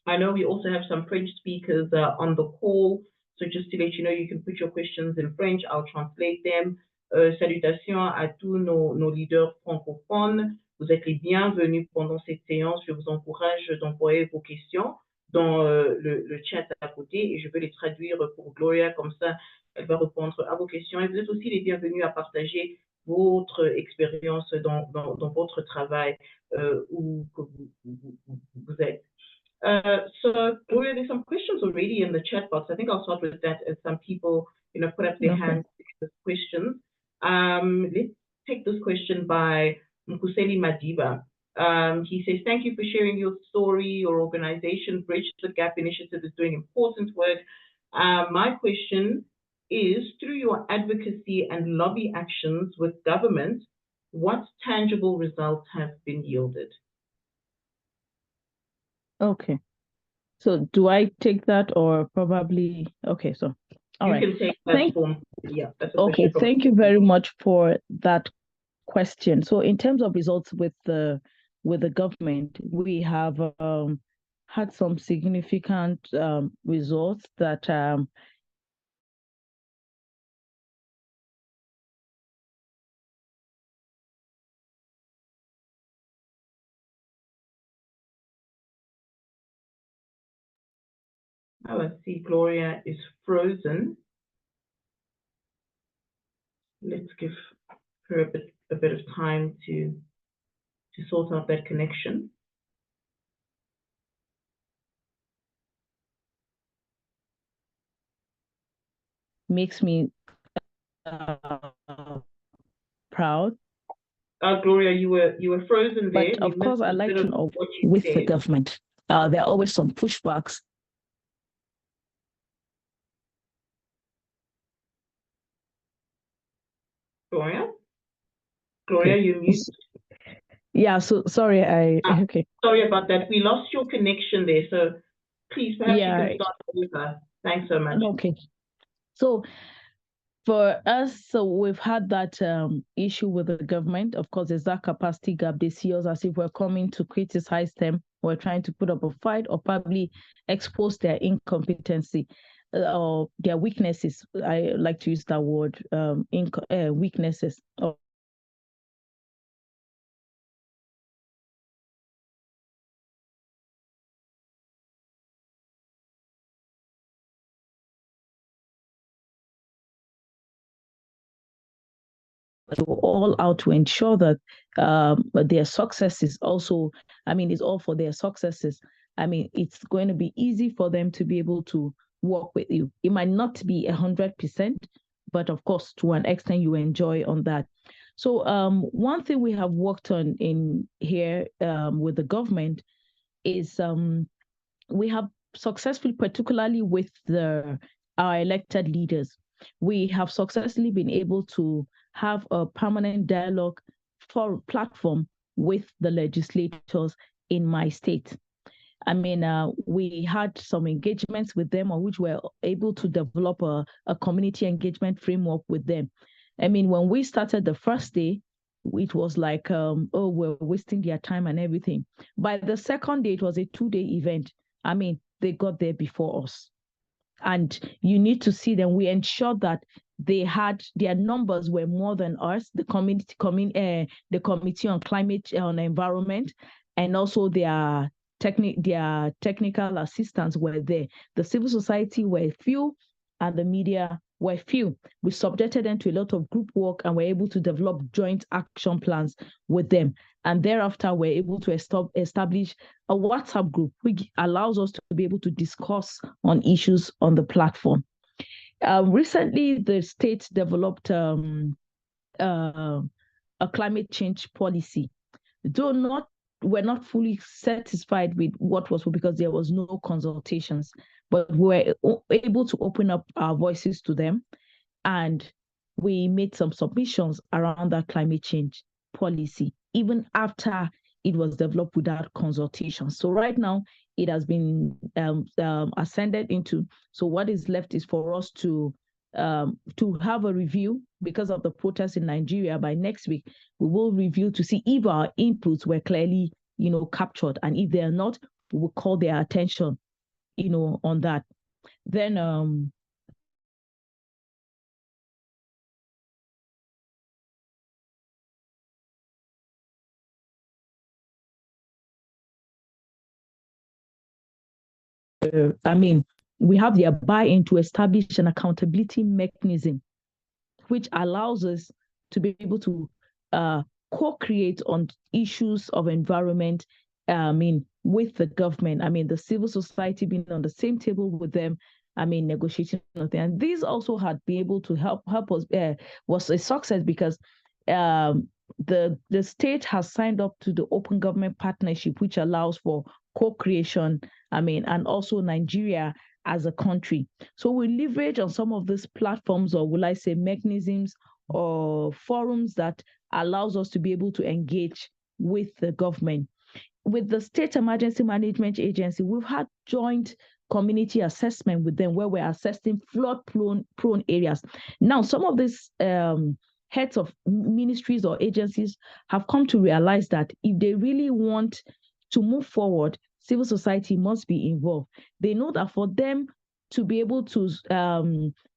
I know we also have some French speakers on the call, so just to let you know, you can put your questions in French. I'll translate them. Salutations à tous nos leaders francophones. Vous êtes les bienvenus pendant cette séance. Je vous encourage d'envoyer vos questions dans le chat à côté et je vais les traduire pour Gloria, comme ça elle va répondre à vos questions. Et vous êtes aussi les bienvenus à partager votre expérience dans votre travail où que vous êtes. So Gloria, there's some questions already in the chat box. I think I'll start with that as some people, put up their hands with questions. Let's take this question by Mkuseli Madiba. He says, thank you for sharing your story. Your organization, Bridge the Gap Initiative, is doing important work. My question is, through your advocacy and lobby actions with government, what tangible results have been yielded? Okay. So do I take that or probably, okay, so, all right. You can take that form. Yeah, that's a okay, question. Thank you very much for that question. So in terms of results with the government, we have had some significant results that I see Gloria is frozen. Let's give her a bit of time to sort out that connection. makes me proud. Gloria, you were frozen there. But of course, I like to know with the government. There are always some pushbacks. Gloria, okay. You mute. Yeah, so sorry, okay. Sorry about that. We lost your connection there, so please perhaps you can start over. Thanks so much. Okay. So for us, so we've had that issue with the government. Of course, there's that capacity gap. They see us as if we're coming to criticize them. We're trying to put up a fight or probably expose their incompetency or their weaknesses. I like to use that word, weaknesses. All out to ensure that their success is also, it's all for their successes. It's going to be easy for them to be able to work with you. It might not be 100%, but of course, to an extent, you enjoy on that. So one thing we have worked on in here with the government is we have successfully, particularly with our elected leaders, we have successfully been able to have a permanent dialogue for platform with the legislators in my state. We had some engagements with them on which we're able to develop a community engagement framework with them. When we started the first day, it was like, oh, we're wasting their time and everything. By the second day, it was a 2-day event. They got there before us. And you need to see them. We ensured that their numbers were more than us, the committee on climate on environment, and also their technical assistants were there. The civil society were few, and the media were few. We subjected them to a lot of group work and were able to develop joint action plans with them. And thereafter, we're able to establish a WhatsApp group, which allows us to be able to discuss on issues on the platform. Recently, the state developed a climate change policy. Though we're not fully satisfied with what was, because there was no consultations, but we were able to open up our voices to them, and we made some submissions around that climate change policy, even after it was developed without consultation. So right now, it has been ascended into. So what is left is for us to have a review. Because of the protests in Nigeria, by next week, we will review to see if our inputs were clearly, captured, and if they are not, we will call their attention, on that. Then we have their buy-in to establish an accountability mechanism, which allows us to be able to co-create on issues of environment, with the government. The civil society being on the same table with them, negotiating. And these also had been able to help us, was a success, because the state has signed up to the Open Government Partnership, which allows for co-creation, and also Nigeria as a country. So we leverage on some of these platforms, or will I say mechanisms or forums, that allows us to be able to engage with the government. With the State Emergency Management Agency, we've had joint community assessment with them, where we're assessing flood-prone areas. Now, some of these heads of ministries or agencies have come to realize that if they really want to move forward, civil society must be involved. They know that for them to be able to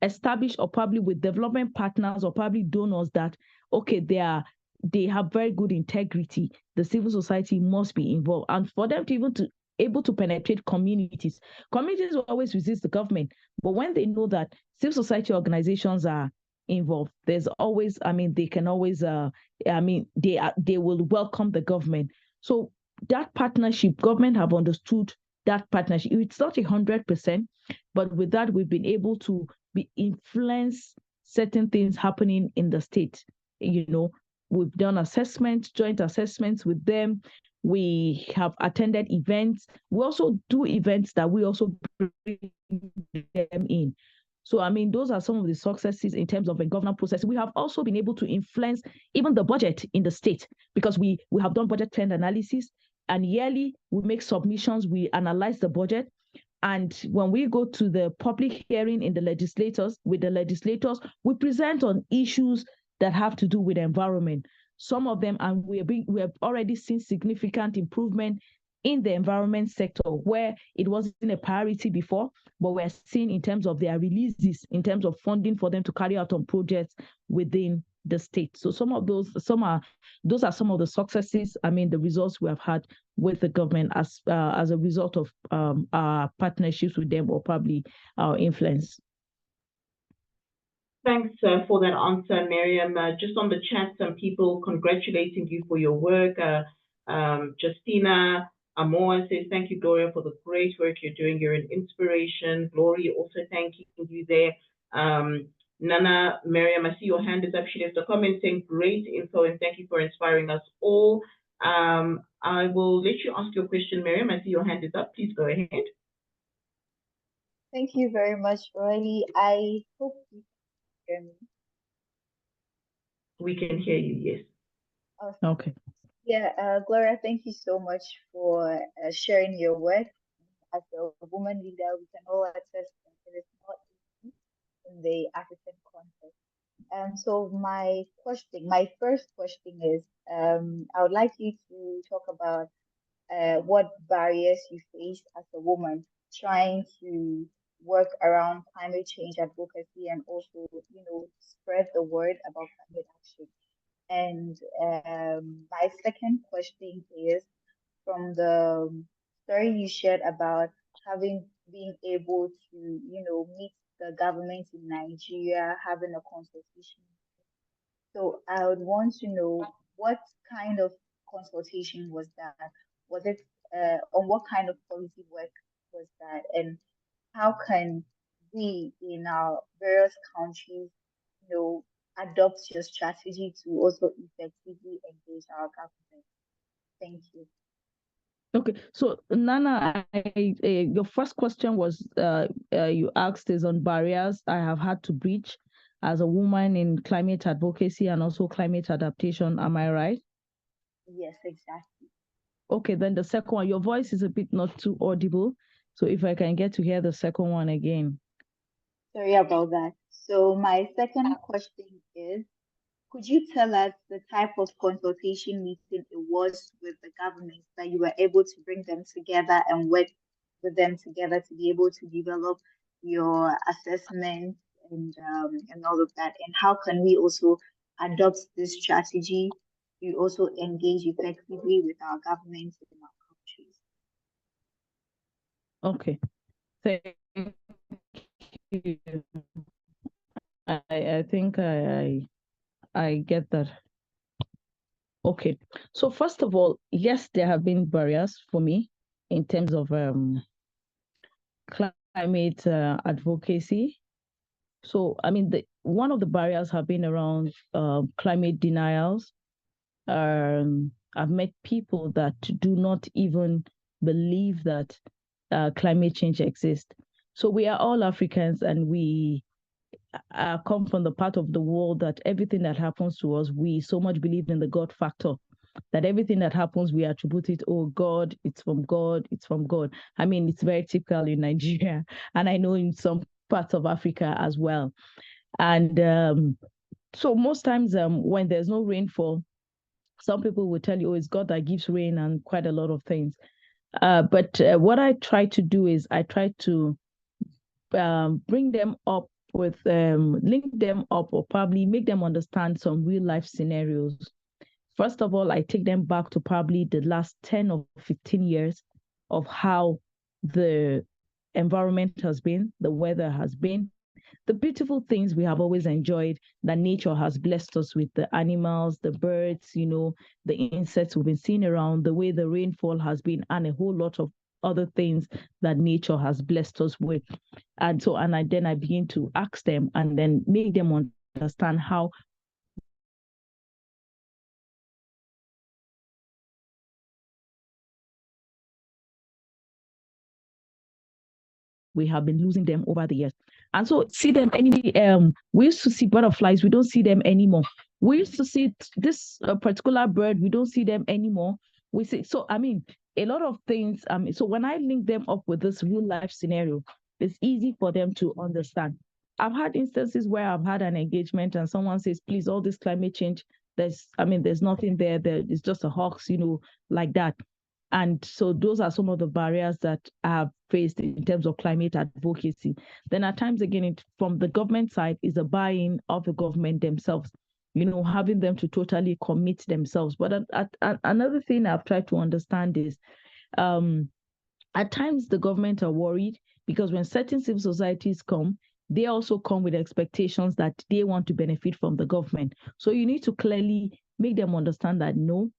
establish, or probably with development partners or probably donors, that, okay, they have very good integrity, the civil society must be involved. And for them to even to able to penetrate communities will always resist the government. But when they know that civil society organizations are involved, there's always, they can always, they will welcome the government. So that partnership, government have understood that partnership. It's not 100%, but with that, we've been able to influence certain things happening in the state. We've done joint assessments with them. We have attended events. We also do events that we also bring them in. So, those are some of the successes in terms of the governance process. We have also been able to influence even the budget in the state, because we have done budget trend analysis, and yearly we make submissions, we analyze the budget. And when we go to the public hearing with the legislators, we present on issues that have to do with the environment. Some of them, and we have already seen significant improvement in the environment sector, where it wasn't a priority before, but we're seeing in terms of their releases, in terms of funding for them to carry out on projects within the state. So those are some of the successes, the results we have had with the government as a result of our partnerships with them, or probably our influence. Thanks for that answer, Miriam. Just on the chat, some people congratulating you for your work. Justina Amoa says, thank you, Gloria, for the great work you're doing. You're an inspiration. Gloria also thanking you there. Nana, Miriam, I see your hand is up. She left a comment saying, great info, and thank you for inspiring us all. I will let you ask your question, Miriam. I see your hand is up. Please go ahead. Thank you very much, Riley. I hope you can hear me. We can hear you, yes. Okay. Yeah, Gloria, thank you so much for sharing your work. As a woman leader, we can all attest that it is not easy in the African context. So my first question is, I would like you to talk about what barriers you face as a woman trying to work around climate change advocacy and also, spread the word about climate action. And my second question is from the story you shared about having being able to, meet the government in Nigeria, having a consultation. So I would want to know what kind of consultation was that? Was it on what kind of policy work was that? And how can we in our various countries, adopt your strategy to also effectively engage our government? Thank you. Okay, so Nana, your first question was you asked is on barriers I have had to breach as a woman in climate advocacy and also climate adaptation. Am I right? Yes, exactly. Okay, then the second one, your voice is a bit not too audible. So if I can get to hear the second one again. Sorry about that. So my second question is, could you tell us the type of consultation meeting it was with the government that you were able to bring them together and work with them together to be able to develop your assessment and all of that? And how can we also adopt this strategy to also engage effectively with our governments in our countries? Okay, thank you. I think I get that. Okay, so first of all, yes, there have been barriers for me in terms of climate advocacy. So, I mean, one of the barriers have been around climate denials. I've met people that do not even believe that climate change exists. So we are all Africans, and we come from the part of the world that everything that happens to us, we so much believe in the God factor that everything that happens, we attribute it, oh, God, it's from God, it's from God. I mean, it's very typical in Nigeria, and I know in some parts of Africa as well. And so most times when there's no rainfall, some people will tell you, oh, it's God that gives rain and quite a lot of things. But what I try to do is I try to bring them up with, link them up or probably make them understand some real life scenarios. First of all, I take them back to probably the last 10 or 15 years of how the environment has been, the weather has been, the beautiful things we have always enjoyed that nature has blessed us with, the animals, the birds, the insects we've been seeing around, the way the rainfall has been, and a whole lot of other things that nature has blessed us with. And so, and then I begin to ask them and then make them understand how we have been losing them over the years. And so see them we used to see butterflies, we don't see them anymore. We used to see this particular bird, we don't see them anymore. We see, so I mean, a lot of things. So when I link them up with this real life scenario, it's easy for them to understand. I've had instances where I've had an engagement and someone says, please, all this climate change, there's nothing there, it's just a hoax, like that. And so those are some of the barriers that I have faced in terms of climate advocacy. Then at times again, from the government side is a buy-in of the government themselves, having them to totally commit themselves. But another thing I've tried to understand is at times the government are worried because when certain civil societies come, they also come with expectations that they want to benefit from the government. So you need to clearly make them understand that no,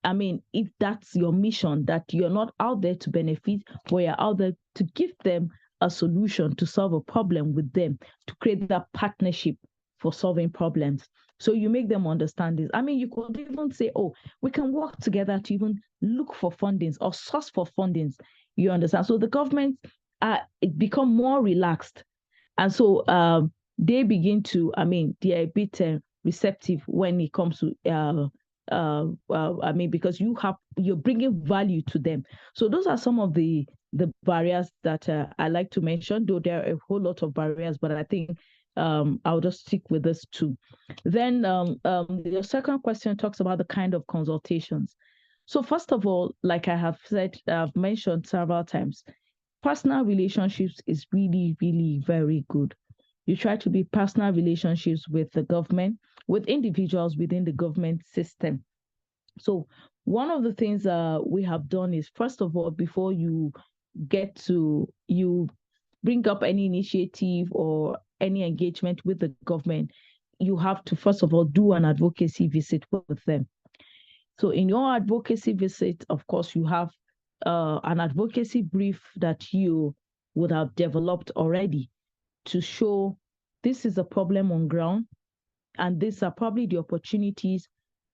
I mean, if that's your mission, that you're not out there to benefit, but you're out there to give them a solution to solve a problem with them, to create that partnership for solving problems. So you make them understand this. I mean, you could even say, oh, we can work together to even look for fundings or source for fundings. You understand? So the government it become more relaxed. And so they begin to, I mean, they're a bit receptive when it comes to I mean, because you're bringing value to them. So those are some of the barriers that I like to mention, though there are a whole lot of barriers, but I think I'll just stick with this too. Then the second question talks about the kind of consultations. So first of all, like I have said, I've mentioned several times, personal relationships is really, really very good. You try to be personal relationships with the government, with individuals within the government system. So one of the things we have done is, first of all, before you bring up any initiative or any engagement with the government, you have to, first of all, do an advocacy visit with them. So in your advocacy visit, of course, you have an advocacy brief that you would have developed already to show this is a problem on ground, and these are probably the opportunities,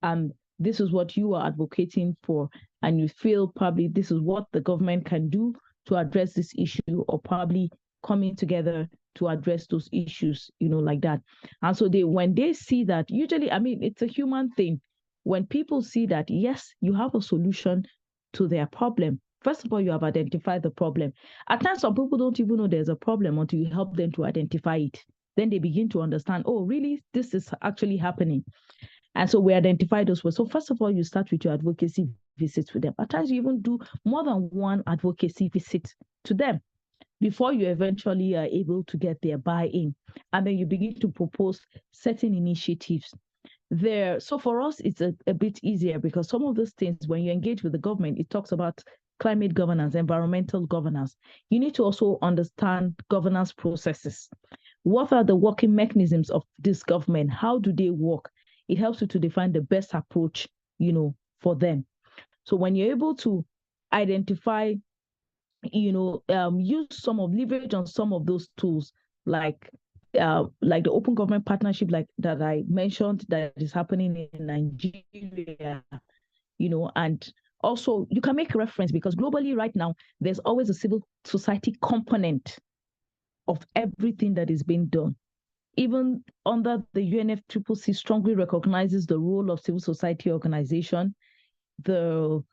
and this is what you are advocating for, and you feel probably this is what the government can do to address this issue, or probably coming together to address those issues, like that. And so when they see that, usually, I mean, it's a human thing. When people see that, yes, you have a solution to their problem, first of all, you have identified the problem. At times, some people don't even know there's a problem until you help them to identify it. Then they begin to understand, oh, really, this is actually happening. And so we identify those ways. So first of all, you start with your advocacy visits with them. At times, you even do more than one advocacy visit to them before you eventually are able to get their buy-in. And then you begin to propose certain initiatives there. So for us, it's a bit easier, because some of those things, when you engage with the government, it talks about climate governance, environmental governance. You need to also understand governance processes. What are the working mechanisms of this government? How do they work? It helps you to define the best approach, for them. So when you're able to identify, leverage on some of those tools, like the open government partnership, like that I mentioned, that is happening in Nigeria, and also you can make reference, because globally right now, there's always a civil society component of everything that is being done. Even under the UNFCCC strongly recognizes the role of civil society organization. The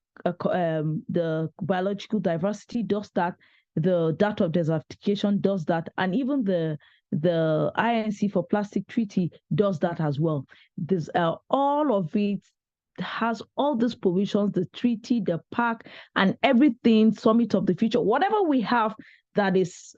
biological diversity does that. The data of desertification does that, and even the INC for Plastic Treaty does that as well. This all of it has all these provisions, the treaty, the pact, and everything. Summit of the Future, whatever we have that is,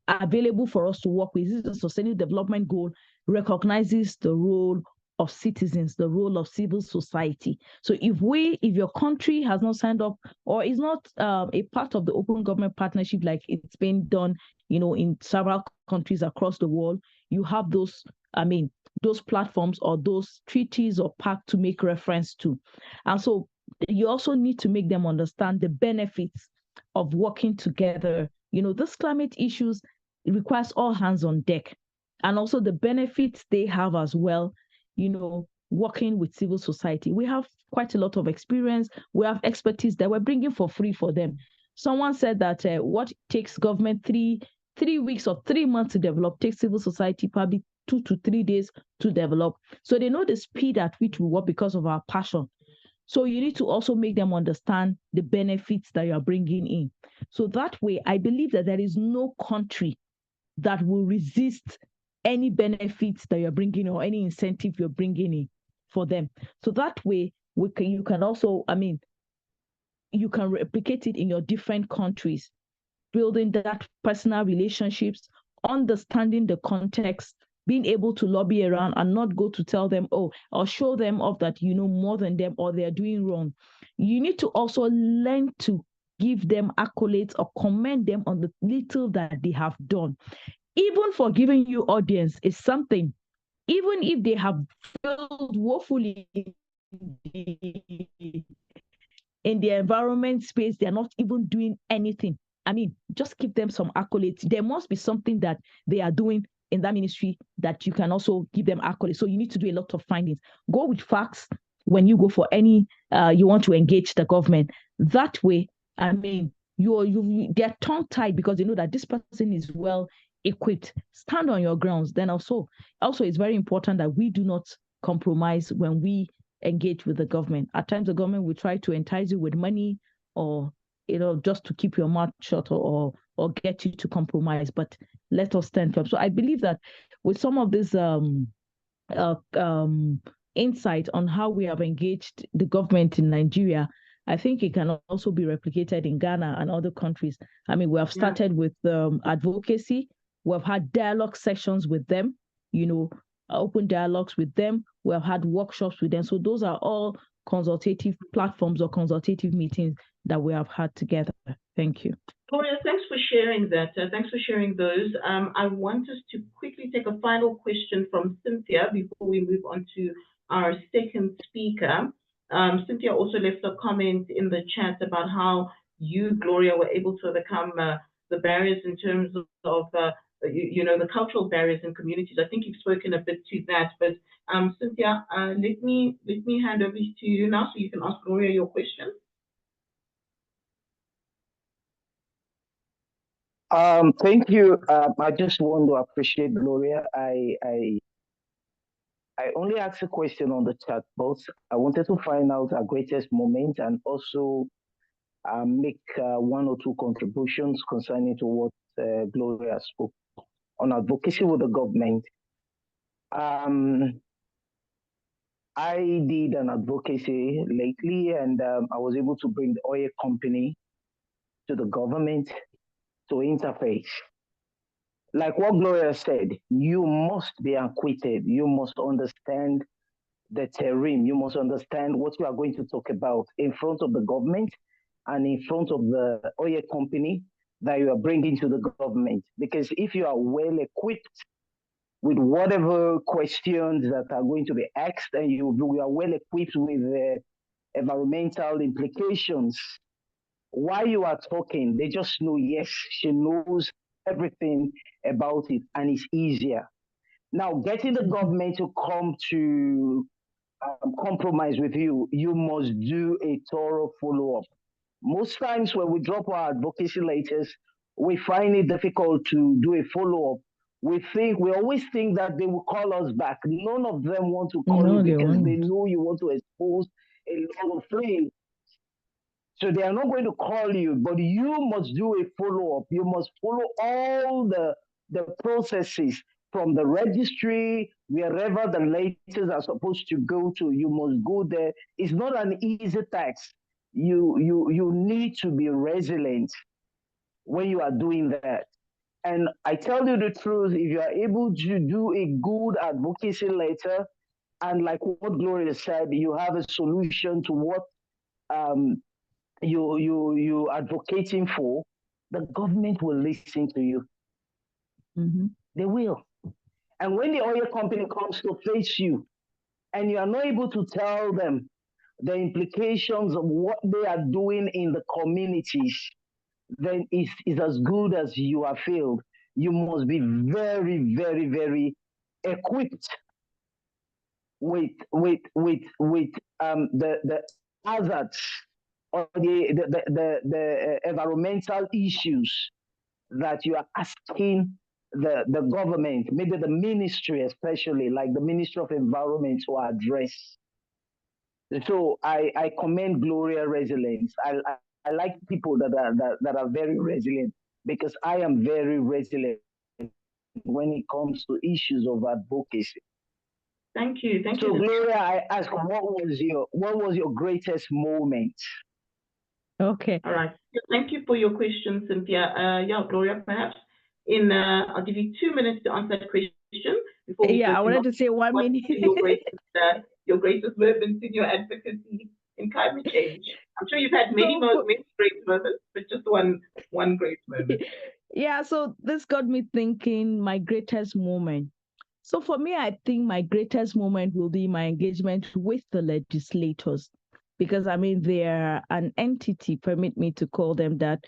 available for us to work with. This is a sustainable development goal, recognizes the role of citizens, the role of civil society. So if your country has not signed up, or is not a part of the open government partnership, like it's been done, in several countries across the world, you have those platforms or those treaties or pact to make reference to. And so you also need to make them understand the benefits of working together. This climate issues, it requires all hands on deck, and also the benefits they have as well, working with civil society. We have quite a lot of experience. We have expertise that we're bringing for free for them. Someone said that what takes government 3 weeks or 3 months to develop takes civil society probably 2 to 3 days to develop. So they know the speed at which we work because of our passion. So you need to also make them understand the benefits that you're bringing in. So that way, I believe that there is no country that will resist any benefits that you're bringing, or any incentive you're bringing in for them. So that way, you can also, you can replicate it in your different countries, building that personal relationships, understanding the context, being able to lobby around and not go to tell them, or show them off that you know more than them or they're doing wrong. You need to also learn to give them accolades or commend them on the little that they have done. Even for giving you audience is something. Even if they have failed woefully in the environment space, they're not even doing anything. Just give them some accolades. There must be something that they are doing in that ministry that you can also give them accolades. So you need to do a lot of findings. Go with facts when you go for any, you want to engage the government. That way, they're tongue-tied because they know that this person is well equipped. Stand on your grounds. Then also it's very important that we do not compromise when we engage with the government. At times, the government will try to entice you with money, or just to keep your mouth shut, or get you to compromise. But let us stand firm. So I believe that with some of this insight on how we have engaged the government in Nigeria, I think it can also be replicated in Ghana and other countries. I mean, we have started with advocacy. We've had dialogue sessions with them, open dialogues with them. We have had workshops with them. So those are all consultative platforms or consultative meetings that we have had together. Thank you. Gloria, thanks for sharing that. Thanks for sharing those. I want us to quickly take a final question from Cynthia before we move on to our second speaker. Cynthia also left a comment in the chat about how you, Gloria, were able to overcome the barriers in terms of the cultural barriers in communities. I think you've spoken a bit to that, but Cynthia, let me hand over to you now so you can ask Gloria your question. Thank you. I just want to appreciate Gloria. I only asked a question on the chat box. I wanted to find out our greatest moment and also make one or two contributions concerning to what Gloria spoke on advocacy with the government. I did an advocacy lately, and I was able to bring the oil company to the government to interface. Like what Gloria said, you must be acquitted. You must understand the terrain. You must understand what you are going to talk about in front of the government and in front of the oil company that you are bringing to the government. Because if you are well equipped with whatever questions that are going to be asked and you are well equipped with environmental implications, while you are talking, they just know, yes, she knows everything about it and it's easier. Now, getting the government to come to compromise with you, you must do a thorough follow-up. Most times when we drop our advocacy letters, we find it difficult to do a follow-up. We always think that they will call us back. None of them want to call you because they know you want to expose a lot of things. So they are not going to call you, but you must do a follow-up. You must follow all the processes from the registry, wherever the letters are supposed to go to. You must go there. It's not an easy task. You need to be resilient when you are doing that. And I tell you the truth, if you are able to do a good advocacy letter, and like what Gloria said, you have a solution to what you advocating for, the government will listen to you. Mm-hmm. They will. And when the oil company comes to face you, and you are not able to tell them the implications of what they are doing in the communities, then it's as good as you have failed. You must be very, very, very equipped with the hazards or the environmental issues that you are asking the government, maybe the ministry, especially like the Ministry of Environment, to address. So I commend Gloria resilience. I like people that are very resilient, because I am very resilient when it comes to issues of advocacy. Thank you. Thank you. So Gloria, I ask, what was your greatest moment? Okay. All right. Thank you for your question, Cynthia. Gloria, perhaps I'll give you 2 minutes to answer that question before we I wanted to say 1 minute. Your greatest moments in your advocacy in climate change. I'm sure you've had many great moments, but just one great moment. Yeah, so this got me thinking my greatest moment. So for me, I think my greatest moment will be my engagement with the legislators, because I mean, they're an entity, permit me to call them that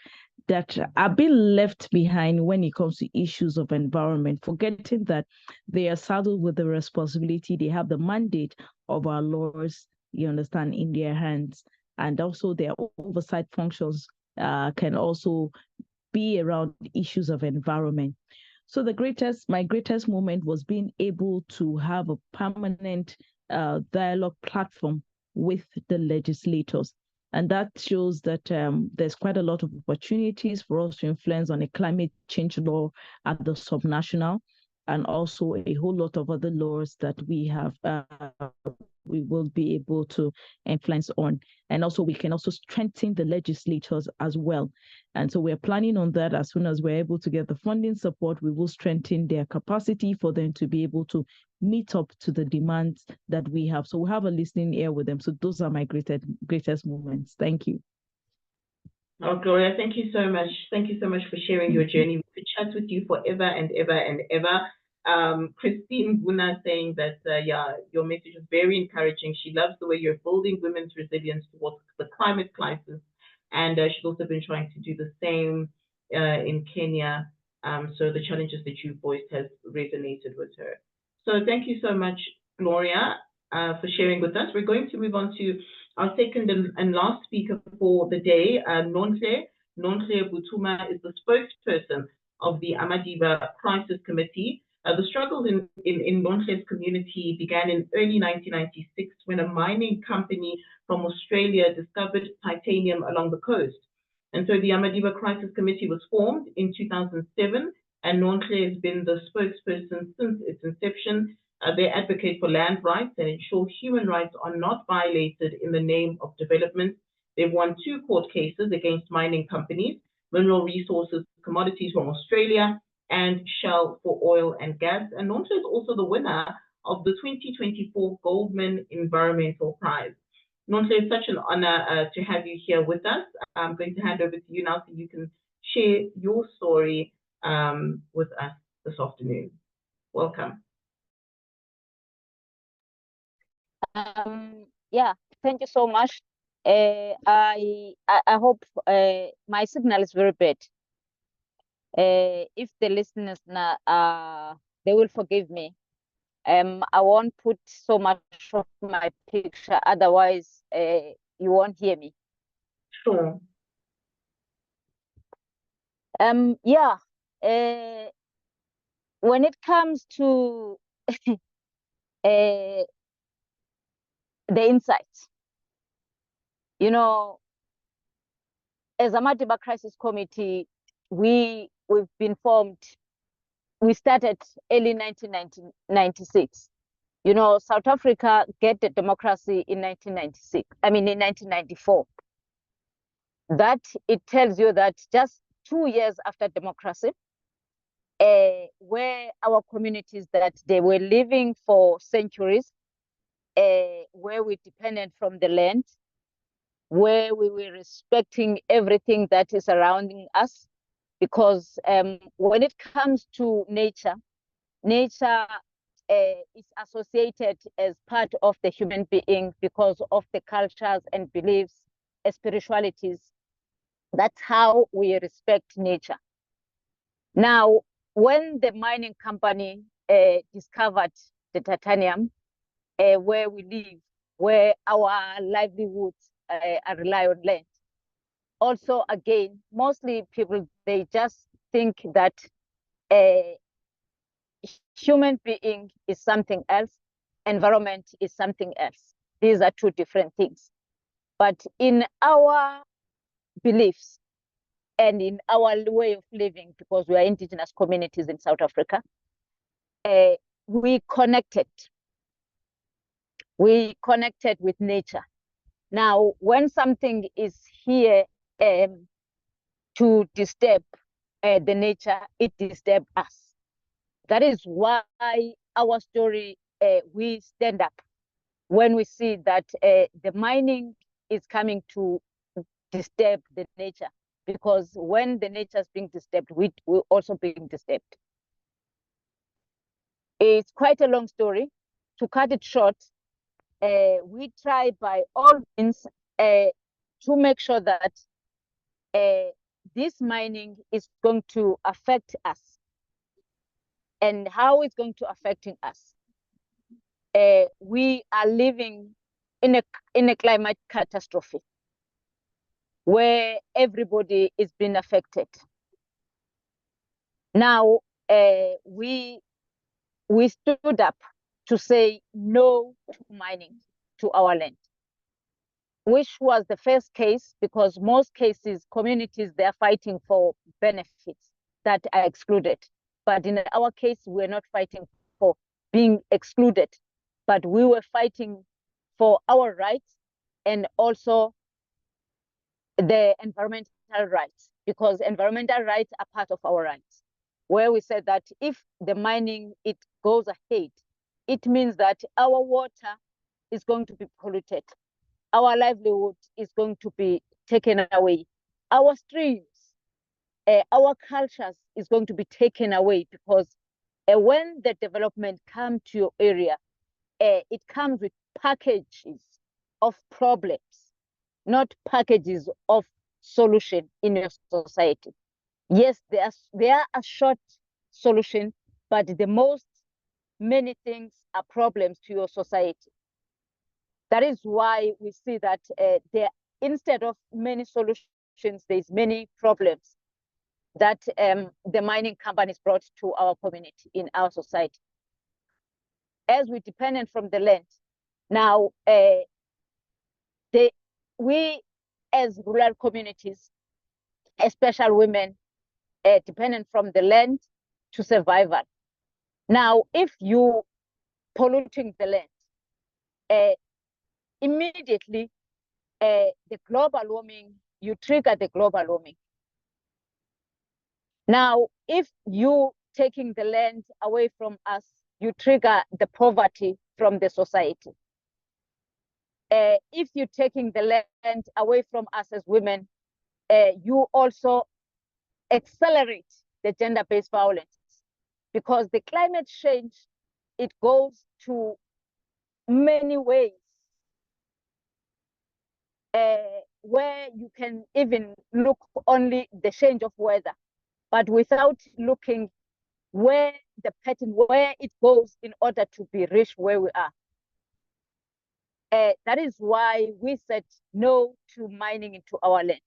are being left behind when it comes to issues of environment, forgetting that they are saddled with the responsibility. They have the mandate of our laws, you understand, in their hands. And also their oversight functions can also be around issues of environment. So my greatest moment was being able to have a permanent dialogue platform with the legislators. And that shows that there's quite a lot of opportunities for us to influence on a climate change law at the subnational, and also a whole lot of other laws that we have we will be able to influence on. And also we can also strengthen the legislatures as well. And so we're planning on that. As soon as we're able to get the funding support, we will strengthen their capacity for them to be able to meet up to the demands that we have. So we have a listening ear with them. So those are my greatest moments. Thank you. Oh, Gloria, thank you so much. Thank you so much for sharing your journey. We could chat with you forever and ever and ever. Christine Buna saying that, yeah, your message is very encouraging. She loves the way you're building women's resilience towards the climate crisis. And she's also been trying to do the same in Kenya. So the challenges that you voiced has resonated with her. So thank you so much, Gloria, for sharing with us. We're going to move on to our second and last speaker for the day, Nonhle Butuma, is the spokesperson of the Amadiba Crisis Committee. The struggles in Nonhle's community began in early 1996 when a mining company from Australia discovered titanium along the coast. And so the Amadiba Crisis Committee was formed in 2007, and Nonhle has been the spokesperson since its inception. They advocate for land rights and ensure human rights are not violated in the name of development. They've won 2 court cases against mining companies, Mineral Resources Commodities from Australia, and Shell for oil and gas. And Nonhle is also the winner of the 2024 Goldman Environmental Prize. Nonhle, it's such an honor to have you here with us. I'm going to hand over to you now so you can share your story with us this afternoon. Welcome. Yeah, thank you so much. I hope my signal is very bad. If the listeners they will forgive me. I won't put so much of my picture, otherwise you won't hear me. Sure. Yeah. When it comes to the insights, you know, as a Amadiba Crisis Committee, we've been formed. We started early 1996. You know, South Africa get the democracy in 1996. I mean, in 1994. That it tells you that just 2 years after democracy, where our communities that they were living for centuries, where we depended from the land, where we were respecting everything that is surrounding us, because when it comes to nature is associated as part of the human being because of the cultures and beliefs, spiritualities. That's how we respect nature. Now, when the mining company discovered the titanium, where we live, where our livelihoods rely on land. Also, again, mostly people, they just think that human being is something else, environment is something else. These are 2 different things. But in our beliefs and in our way of living, because we are indigenous communities in South Africa, we connected with nature. Now, when something is here to disturb the nature, it disturbs us. That is why our story, we stand up when we see that the mining is coming to disturb the nature, because when the nature is being disturbed, we also being disturbed. It's quite a long story. To cut it short, we try by all means to make sure that this mining is going to affect us. And how it's going to affect us. We are living in a climate catastrophe where everybody is being affected. Now, we stood up to say no to mining to our land, which was the first case, because most cases, communities, they're fighting for benefits that are excluded. But in our case, we're not fighting for being excluded, but we were fighting for our rights and also the environmental rights, because environmental rights are part of our rights, where we said that if the mining, it goes ahead, it means that our water is going to be polluted. Our livelihood is going to be taken away. Our streams, our cultures is going to be taken away, because when the development comes to your area, it comes with packages of problems, not packages of solution in your society. Yes, there are a short solution, but the most many things are problems to your society. That is why we see that there, instead of many solutions, there's many problems that the mining companies brought to our community, in our society. As we're dependent from the land, now we as rural communities, especially women, dependent from the land to survival. Now, if you polluting the land, immediately the global warming, you trigger the global warming. Now, if you taking the land away from us, you trigger the poverty from the society. If you're taking the land away from us as women, you also accelerate the gender-based violence, because the climate change, it goes to many ways, where you can even look only the change of weather, but without looking where the pattern, where it goes in order to be reached where we are. That is why we said no to mining into our land.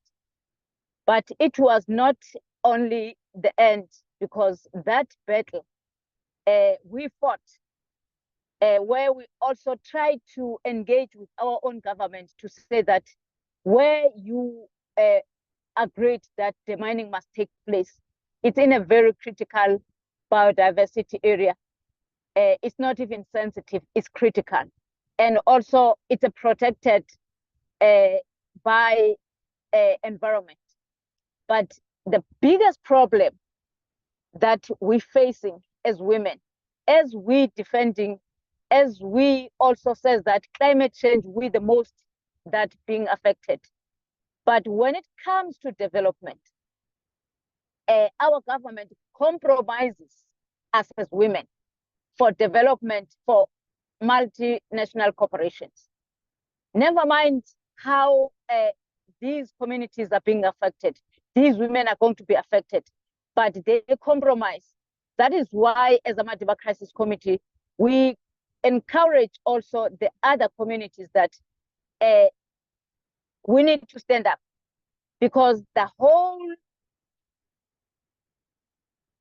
But it was not only the end, because that battle we fought, where we also tried to engage with our own government to say that where you agreed that the mining must take place, it's in a very critical biodiversity area. It's not even sensitive, it's critical. And also it's a protected by environment. But the biggest problem that we're facing as women, as we defending, as we also says that climate change, we the most that being affected. But when it comes to development, our government compromises us as women for development, for multinational corporations. Never mind how these communities are being affected. These women are going to be affected, but they compromise. That is why, as a Madiba Crisis Committee, we encourage also the other communities that we need to stand up, because the whole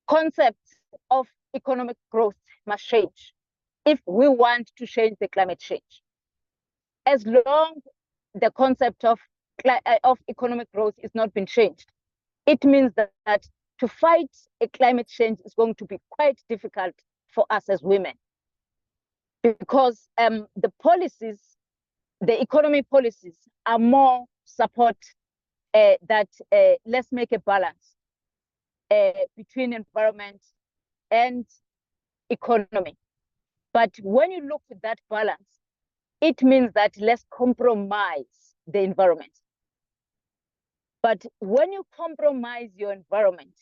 concept of economic growth must change if we want to change the climate change. As long the concept of economic growth is not been changed, it means that to fight a climate change is going to be quite difficult for us as women, because the policies, the economy policies are more support that let's make a balance between environment and economy. But when you look at that balance, it means that let's compromise the environment. But when you compromise your environment,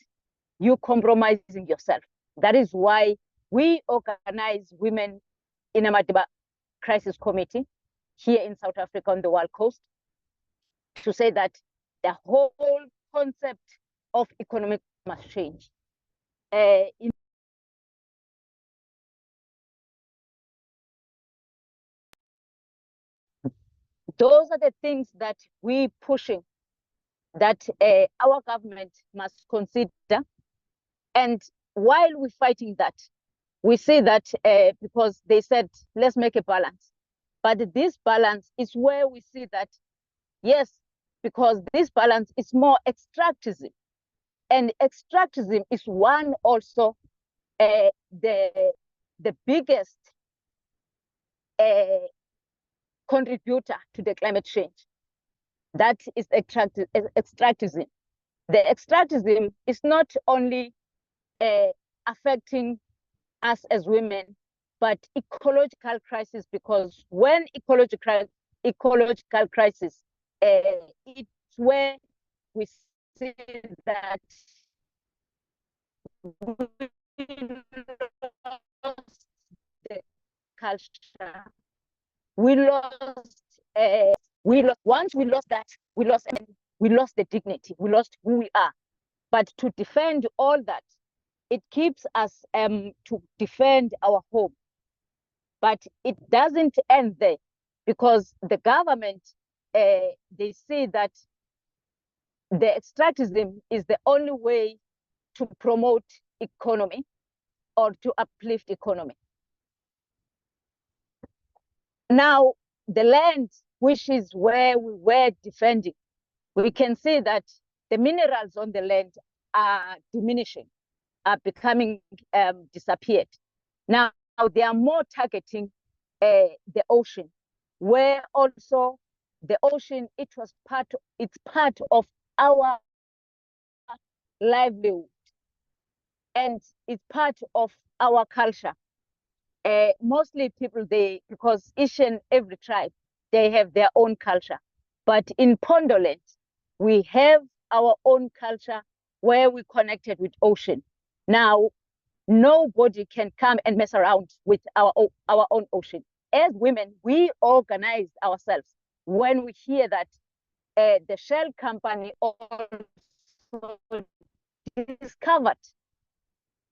you're compromising yourself. That is why we organize women in a Madiba Crisis Committee here in South Africa on the Wild Coast to say that the whole concept of economic must change. Those are the things that we're pushing, that our government must consider. And while we're fighting that, we see that because they said, let's make a balance. But this balance is where we see that, yes, because this balance is more extractivism. And extractivism is one also, the biggest contributor to the climate change. That is extractivism. The extractivism is not only affecting us as women, but ecological crisis, because when ecological crisis, it's where we see that we lost the culture. Once we lost that, we lost the dignity, we lost who we are. But to defend all that, it keeps us to defend our home. But it doesn't end there, because the government, they say that the extractivism is the only way to promote economy or to uplift economy. Now, the land, which is where we were defending, we can see that the minerals on the land are diminishing, are becoming disappeared. Now they are more targeting the ocean, where also the ocean, it's part of our livelihood, and it's part of our culture. Mostly people, because each and every tribe, they have their own culture. But in Pondoland, we have our own culture where we connected with ocean. Now, nobody can come and mess around with our own ocean. As women, we organize ourselves. When we hear that the Shell company also discovered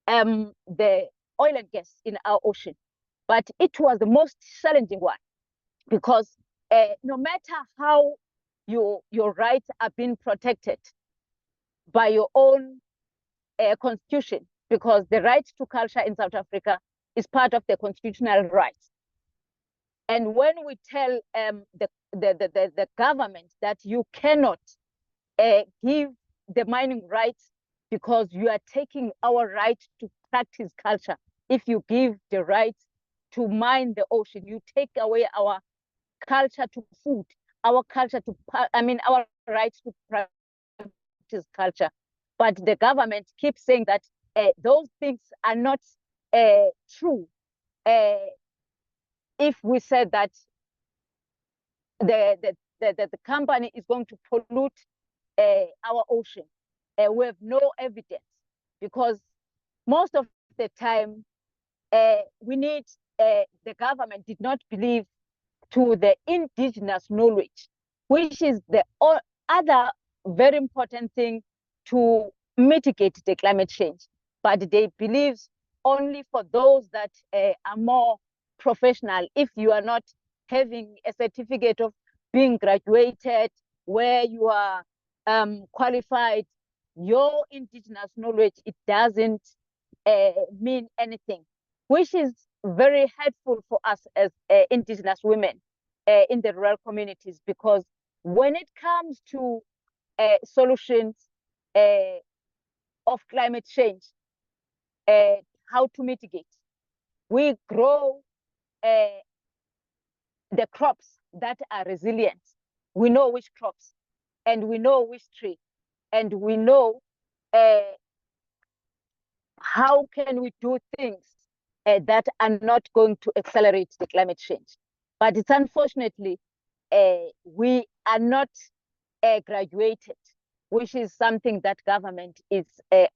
the oil and gas in our ocean, but it was the most challenging one, because no matter how your rights are being protected by your own constitution, because the right to culture in South Africa is part of the constitutional rights. And when we tell the government that you cannot give the mining rights because you are taking our right to practice culture, if you give the right to mine the ocean, you take away our culture to food, our culture to, our right to practice culture. But the government keeps saying that those things are not true. If we said that the company is going to pollute our ocean, we have no evidence, because most of the time we need, the government did not believe to the indigenous knowledge, which is the other very important thing to mitigate the climate change. But they believe only for those that are more professional. If you are not having a certificate of being graduated, where you are qualified, your indigenous knowledge, it doesn't mean anything, which is very helpful for us as indigenous women in the rural communities, because when it comes to solutions of climate change, how to mitigate, we grow the crops that are resilient. We know which crops, and we know which tree, and we know how can we do things that are not going to accelerate the climate change. But it's unfortunately, we are not graduated, which is something that government is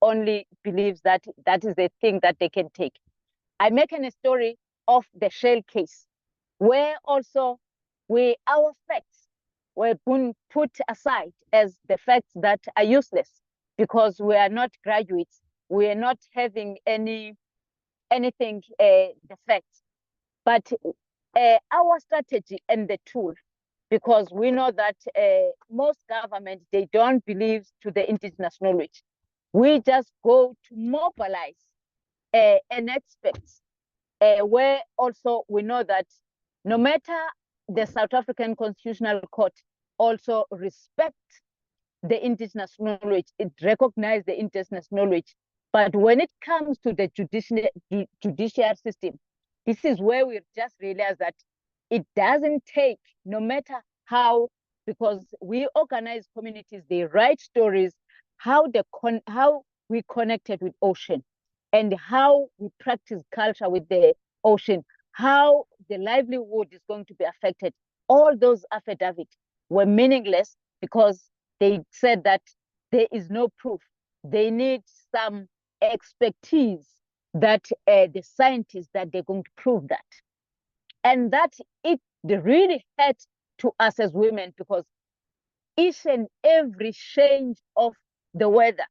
only believes that that is the thing that they can take. I make a story of the Shell case, where also our facts were being put aside as the facts that are useless, because we are not graduates, we are not having anything, the facts. But our strategy and the tool, because we know that most governments, they don't believe to the indigenous knowledge. We just go to mobilize an experts, where also we know that no matter the South African Constitutional Court also respect the indigenous knowledge, it recognizes the indigenous knowledge. But when it comes to the judicial system, this is where we just realize that it doesn't take, no matter how, because we organize communities, they write stories, how we connected with ocean and how we practice culture with the ocean, how the livelihood is going to be affected. All those affidavits were meaningless because they said that there is no proof. They need some expertise that the scientists that they're going to prove that. And that it really hurt to us as women, because each and every change of the weather,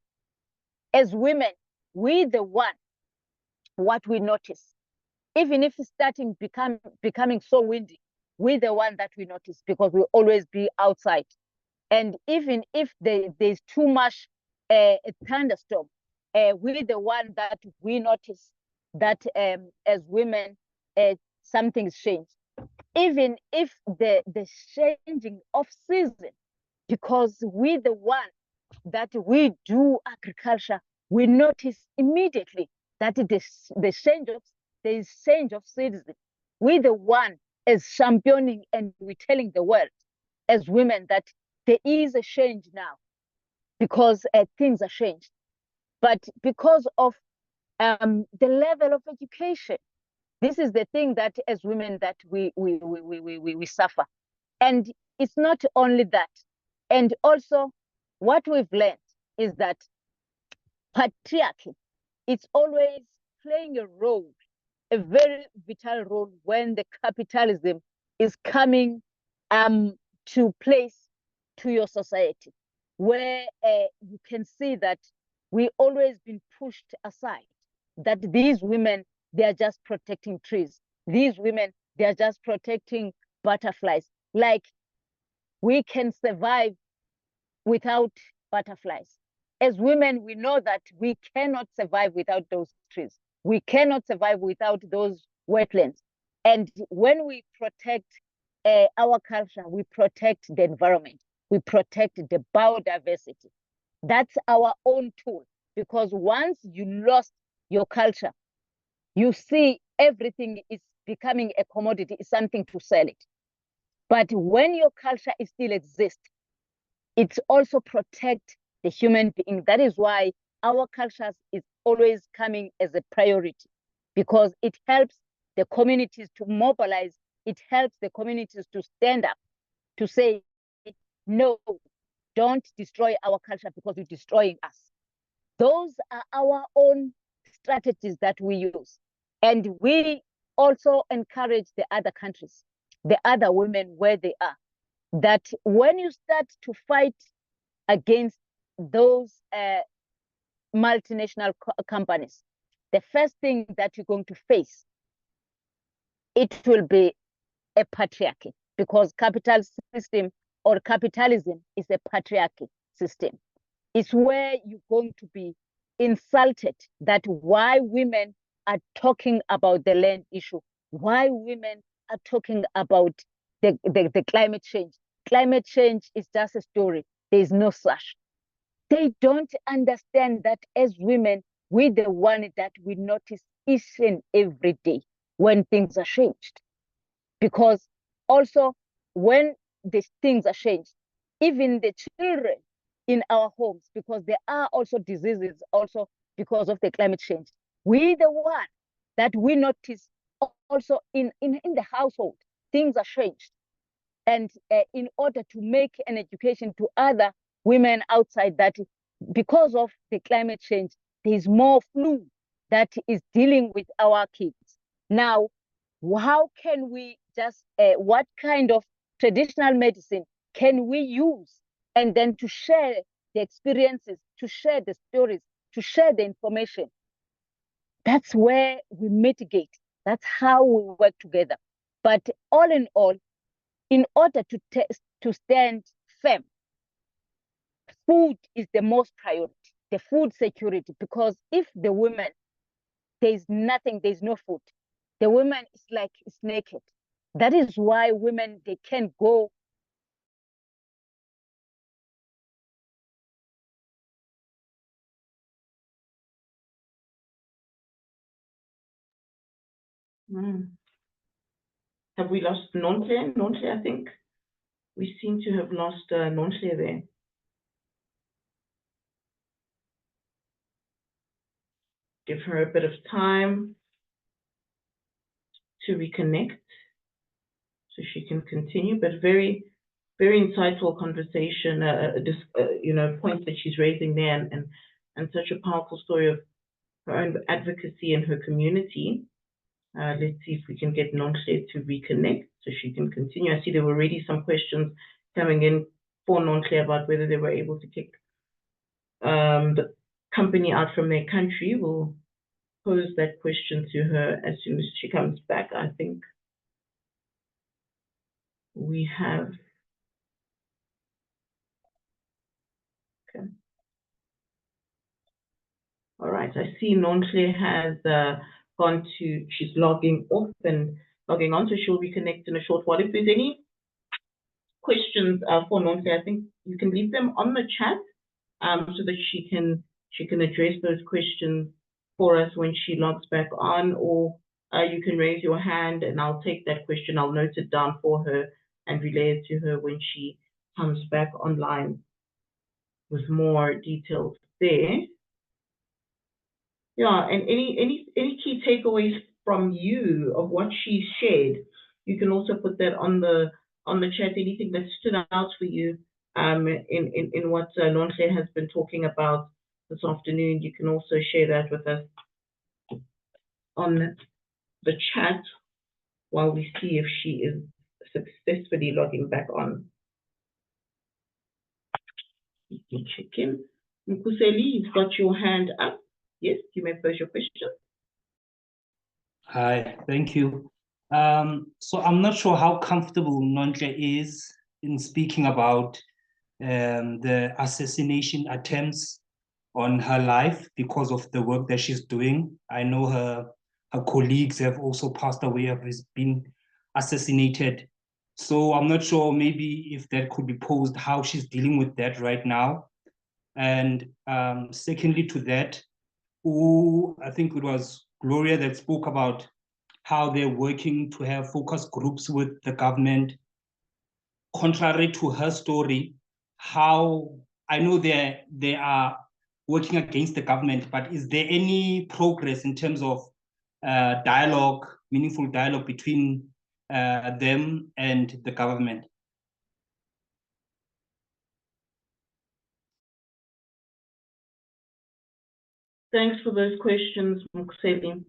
as women, we the one, what we notice, even if it's becoming so windy, we the one that we notice, because we always be outside. And even if there's too much a thunderstorm, we the one that we notice that as women, something's changed. Even if the changing of season, because we the one that we do agriculture, we notice immediately that the change of season. We the one as championing, and we're telling the world as women that there is a change now, because things are changed. But because of the level of education, this is the thing that as women that we suffer. And it's not only that. And also what we've learned is that patriarchy, it's always playing a role, a very vital role, when the capitalism is coming to place to your society, where you can see that we always been pushed aside, that these women, they are just protecting trees. These women, they are just protecting butterflies. Like, we can survive without butterflies. As women, we know that we cannot survive without those trees. We cannot survive without those wetlands. And when we protect our culture, we protect the environment, we protect the biodiversity. That's our own tool, because once you lost your culture, you see everything is becoming a commodity, is something to sell it. But when your culture is still exists, it also protect the human being. That is why our cultures is always coming as a priority, because it helps the communities to mobilize. It helps the communities to stand up, to say, no, don't destroy our culture because you're destroying us. Those are our own strategies that we use. And we also encourage the other countries, the other women where they are, that when you start to fight against those multinational companies, the first thing that you're going to face, it will be a patriarchy, because capital system or capitalism is a patriarchy system. It's where you're going to be insulted, that why women are talking about the land issue, why women are talking about the climate change. Climate change is just a story. There is no such. They don't understand that as women, we're the one that we notice each and every day when things are changed. Because also when these things are changed, even the children in our homes, because there are also diseases also because of the climate change, we the one that we notice also in the household, things are changed. And in order to make an education to other women outside, that because of the climate change, there's more flu that is dealing with our kids. Now, how can we just, what kind of traditional medicine can we use? And then to share the experiences, to share the stories, to share the information. That's where we mitigate. That's how we work together. But all in all, in order to stand firm, food is the most priority, the food security, because if the women, there's nothing, there's no food, the woman is like, is naked. That is why women, they can go. Have we lost Nonhle? Nonhle, I think we seem to have lost Nonhle there. Give her a bit of time to reconnect so she can continue, but very, very insightful conversation, you know, points that she's raising there, and such a powerful story of her own advocacy in her community. Let's see if we can get Nonhle to reconnect so she can continue. I see there were already some questions coming in for Nonhle about whether they were able to kick the company out from their country. We'll pose that question to her as soon as she comes back. I think we have. Okay. All right, I see Nonhle has gone to, she's logging off and logging on, so she'll reconnect in a short while. If there's any questions for Nonhle, I think you can leave them on the chat so that she can address those questions for us when she logs back on, or you can raise your hand and I'll take that question, I'll note it down for her and relay it to her when she comes back online with more details there. Yeah, and any key takeaways from you of what she shared, you can also put that on the chat. Anything that stood out for you in what Nonhle has been talking about this afternoon, you can also share that with us on the chat while we see if she is successfully logging back on. You can check in. Mkuseli, you've got your hand up. Yes, you may pose your question. Hi, thank you. So I'm not sure how comfortable Nonhle is in speaking about the assassination attempts on her life because of the work that she's doing. I know her colleagues have also passed away, have been assassinated. So I'm not sure maybe if that could be posed, how she's dealing with that right now. And secondly to that, I think it was Gloria that spoke about how they're working to have focus groups with the government. Contrary to her story, how I know they are working against the government, but is there any progress in terms of dialogue, meaningful dialogue between them and the government? Thanks for those questions, Mkuseli.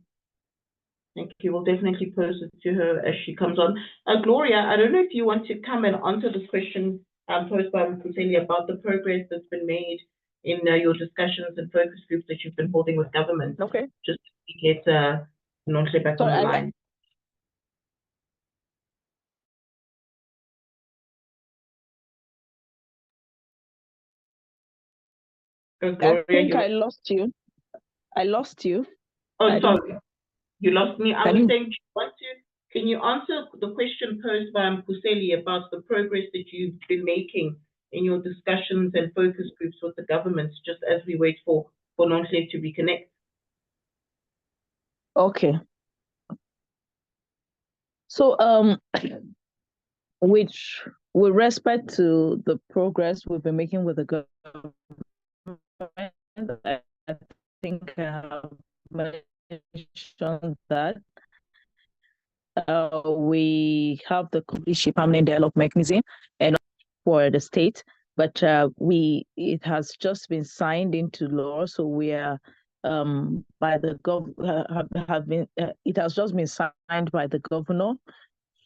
Thank you. We'll definitely pose it to her as she comes on. Gloria, I don't know if you want to come and answer this question posed by Mkuseli about the progress that's been made in your discussions and focus groups that you've been holding with government. Okay. Just to get Nonhle back on the line. Gloria, I think I lost you. I lost you. Oh, sorry. You lost me. I was saying, can you answer the question posed by Mkuseli about the progress that you've been making in your discussions and focus groups with the government, just as we wait for Nonhle to reconnect? Okay. So, with respect to the progress we've been making with the government, I think I have mentioned that we have the complete permanent dialogue mechanism and for the state, but it has just been signed into law, so we are by the it has just been signed by the governor.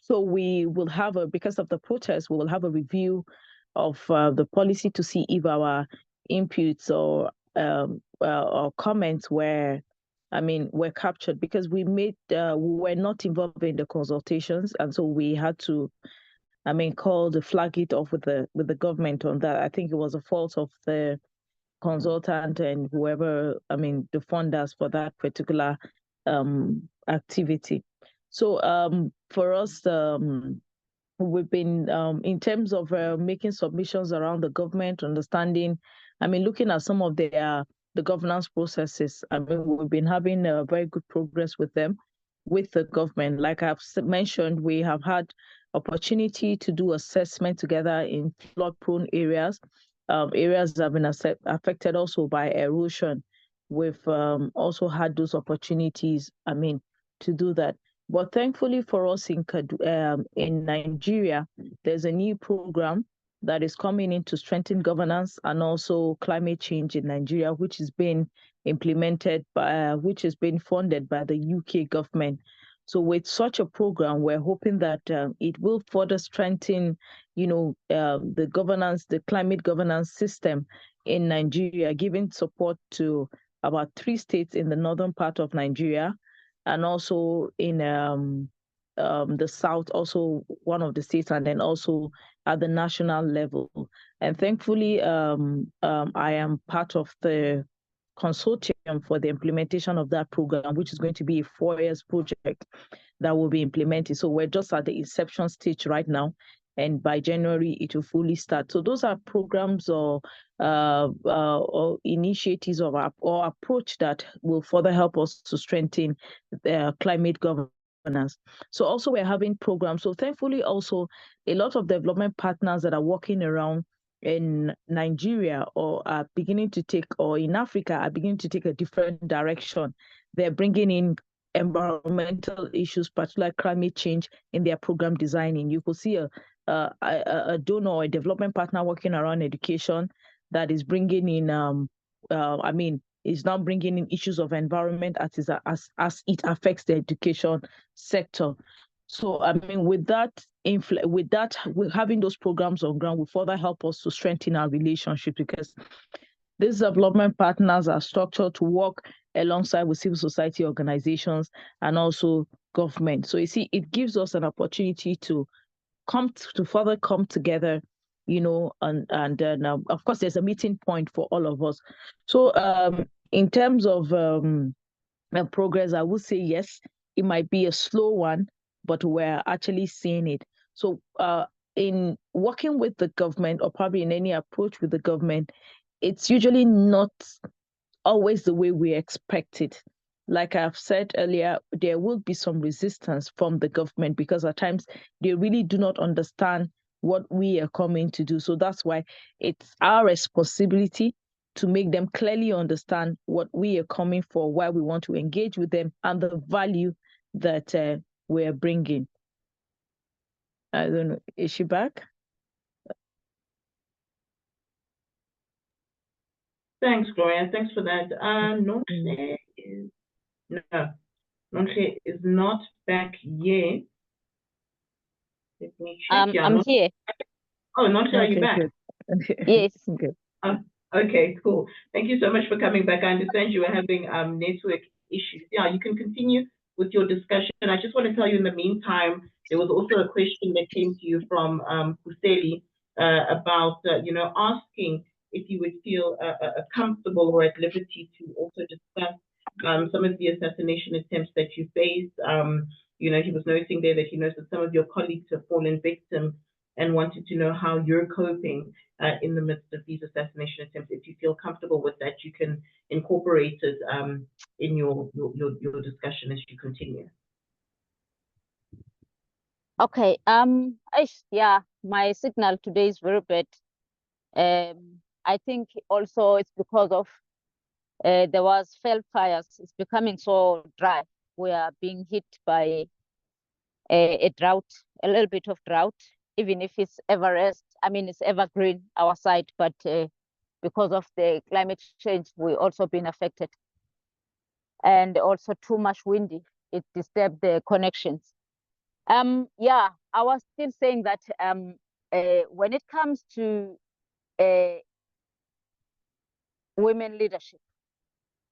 So we will have because of the protest, we will have a review of the policy to see if our inputs or comments were captured, because we were not involved in the consultations, and so we had to, call the flag it off with the government on that. I think it was a fault of the consultant and whoever, the funders for that particular activity. So for us, we've been in terms of making submissions around the government, understanding, looking at some of the governance processes. We've been having very good progress with them. with the government. Like I've mentioned, we have had opportunity to do assessment together in flood-prone areas, areas that have been affected also by erosion. We've also had those opportunities, to do that. But thankfully for us in Nigeria, there's a new program that is coming in to strengthen governance and also climate change in Nigeria, which is being implemented by, which is being funded by the UK government. So with such a program, we're hoping that it will further strengthen, the governance, the climate governance system in Nigeria, giving support to about 3 states in the northern part of Nigeria, and also in the south, also one of the states, and then also at the national level. And thankfully, I am part of the consortium for the implementation of that program, which is going to be a 4 years project that will be implemented. So we're just at the inception stage right now, and by January it will fully start. So those are programs or initiatives or approach that will further help us to strengthen climate governance. So also we're having programs. So thankfully also a lot of development partners that are working around in Nigeria or are beginning to take, or in Africa are beginning to take a different direction. They're bringing in environmental issues, particularly climate change, in their program designing. You could see a donor or a development partner working around education that is bringing in, is now bringing in issues of environment as it affects the education sector. So, with having those programs on ground will further help us to strengthen our relationship, because these development partners are structured to work alongside with civil society organizations and also government. So you see, it gives us an opportunity to further come together, and then of course there's a meeting point for all of us. So in terms of progress, I would say yes, it might be a slow one, but we're actually seeing it. So in working with the government, or probably in any approach with the government, it's usually not always the way we expect it. Like I've said earlier, there will be some resistance from the government because at times they really do not understand what we are coming to do. So that's why it's our responsibility to make them clearly understand what we are coming for, why we want to engage with them, and the value that we're bringing. I don't know, is she back? Thanks, Gloria. Thanks for that. Nonhle is not back yet. Let me check. I'm here. Oh, Nonhle, are you back? Yes. Good. Okay, cool. Thank you so much for coming back. I understand you were having network issues. Yeah, you can continue with your discussion. I just want to tell you in the meantime, there was also a question that came to you from Kuseli about, asking if you would feel comfortable or at liberty to also discuss some of the assassination attempts that you faced. He was noting there that he knows that some of your colleagues have fallen victim and wanted to know how you're coping in the midst of these assassination attempts. If you feel comfortable with that, you can incorporate it in your discussion as you continue. Okay. Yeah, my signal today is very bad. I think also it's because of there was fell fires. It's becoming so dry. We are being hit by a drought, a little bit of drought, even if it's it's evergreen our side, but because of the climate change, we also been affected. And also too much windy, it disturbed the connections. Yeah, I was still saying that when it comes to women leadership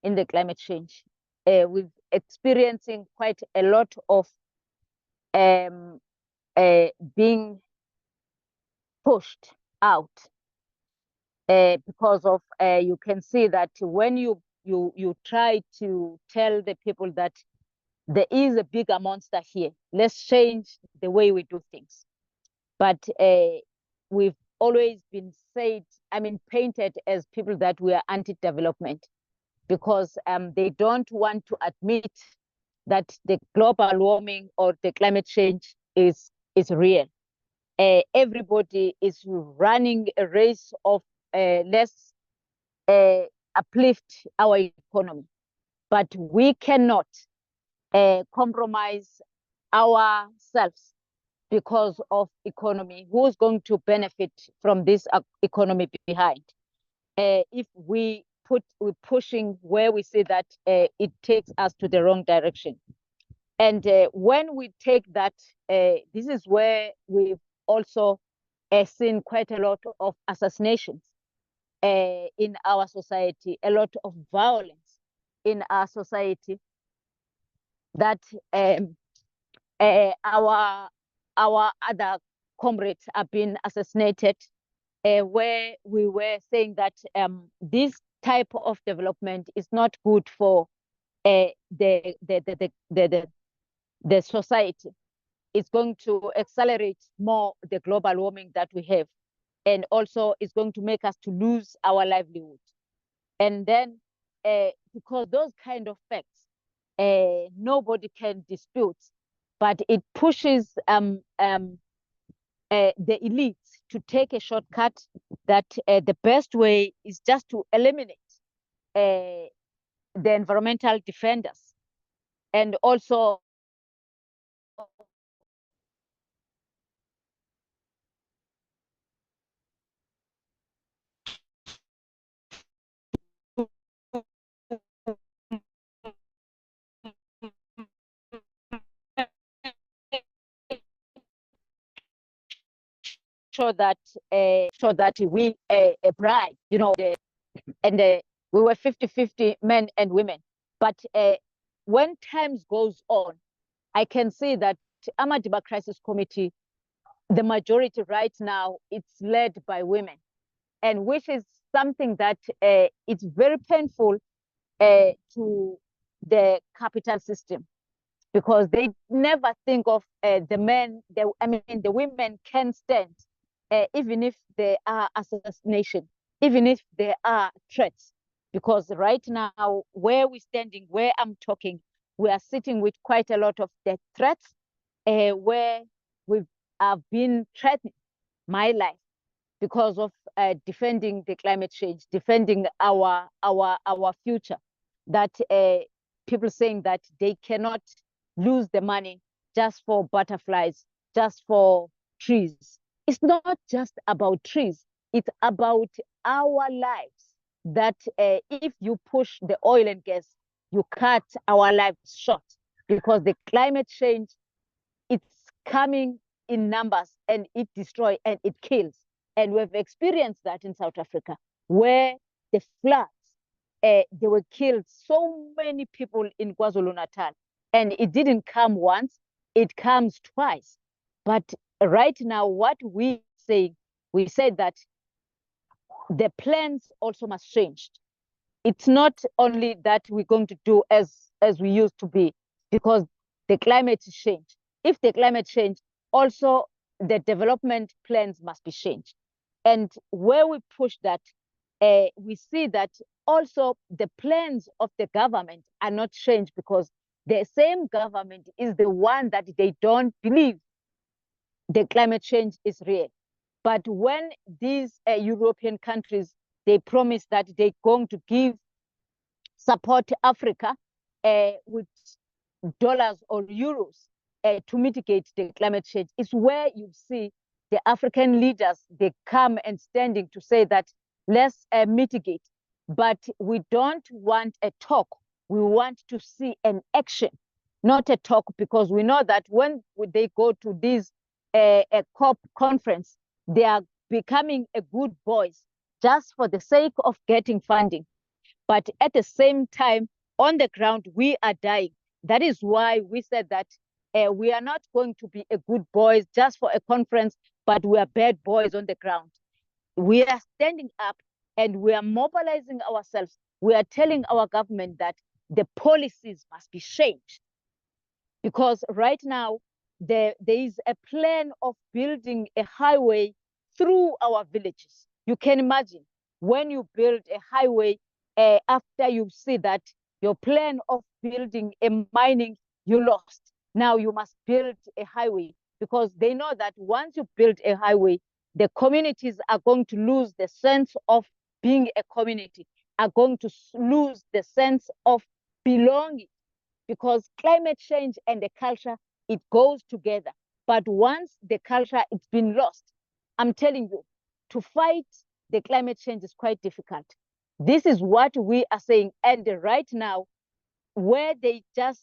in the climate change, we're experiencing quite a lot of being pushed out because of you can see that when you try to tell the people that there is a bigger monster here, let's change the way we do things, but we've always been painted as people that we are anti-development because they don't want to admit that the global warming or the climate change is real. Everybody is running a race of let's uplift our economy, but we cannot compromise ourselves because of economy. Who's going to benefit from this economy behind? If we're pushing where we see that it takes us to the wrong direction. And when we take that, this is where we've also seen quite a lot of assassinations in our society, a lot of violence in our society, that our other comrades have been assassinated, where we were saying that this type of development is not good for the society. It's going to accelerate more the global warming that we have, and also it's going to make us to lose our livelihood. And then because those kind of facts nobody can dispute, but it pushes the elites to take a shortcut, that the best way is just to eliminate the environmental defenders, and also sure that we bribe, and we were 50-50 men and women. But when times goes on, I can see that Amadiba Crisis Committee, the majority right now, it's led by women, and which is something that it's very painful to the capital system, because they never think of the men. The women can stand, even if there are assassination, even if there are threats. Because right now, where we're standing, where I'm talking, we are sitting with quite a lot of the threats, where we have been threatening my life because of defending the climate change, defending our future. That people saying that they cannot lose the money just for butterflies, just for trees. It's not just about trees. It's about our lives. That if you push the oil and gas, you cut our lives short, because the climate change, it's coming in numbers, and it destroys and it kills. And we've experienced that in South Africa, where the floods, they were killed so many people in KwaZulu-Natal. And it didn't come once, it comes twice. But right now, what we say that the plans also must change. It's not only that we're going to do as we used to be, because the climate change. If the climate change, also the development plans must be changed. And where we push that, we see that also the plans of the government are not changed, because the same government is the one that they don't believe the climate change is real. But when these European countries, they promise that they're going to give support to Africa with dollars or euros to mitigate the climate change, is where you see the African leaders, they come and standing to say that let's mitigate. But we don't want a talk. We want to see an action, not a talk, because we know that when they go to this a COP conference, they are becoming a good boys just for the sake of getting funding. But at the same time, on the ground, we are dying. That is why we said that we are not going to be a good boys just for a conference, but we are bad boys on the ground. We are standing up and we are mobilizing ourselves. We are telling our government that the policies must be changed. Because right now, there is a plan of building a highway through our villages. You can imagine when you build a highway, after you see that your plan of building a mining, you lost. Now you must build a highway, because they know that once you build a highway, the communities are going to lose the sense of being a community, are going to lose the sense of belonging, because climate change and the culture, it goes together. But once the culture it's been lost, I'm telling you, to fight the climate change is quite difficult. This is what we are saying. And right now, where they just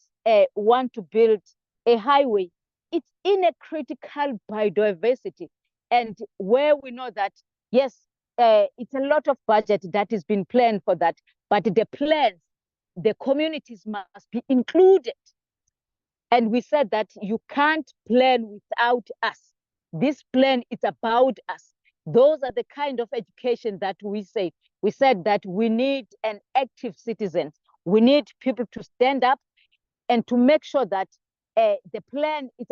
want to build a highway, it's in a critical biodiversity. And where we know that, yes, it's a lot of budget that has been planned for that, but the plans, the communities must be included. And we said that you can't plan without us. This plan is about us. Those are the kind of education that we say. We said that we need an active citizen. We need people to stand up and to make sure that the plan is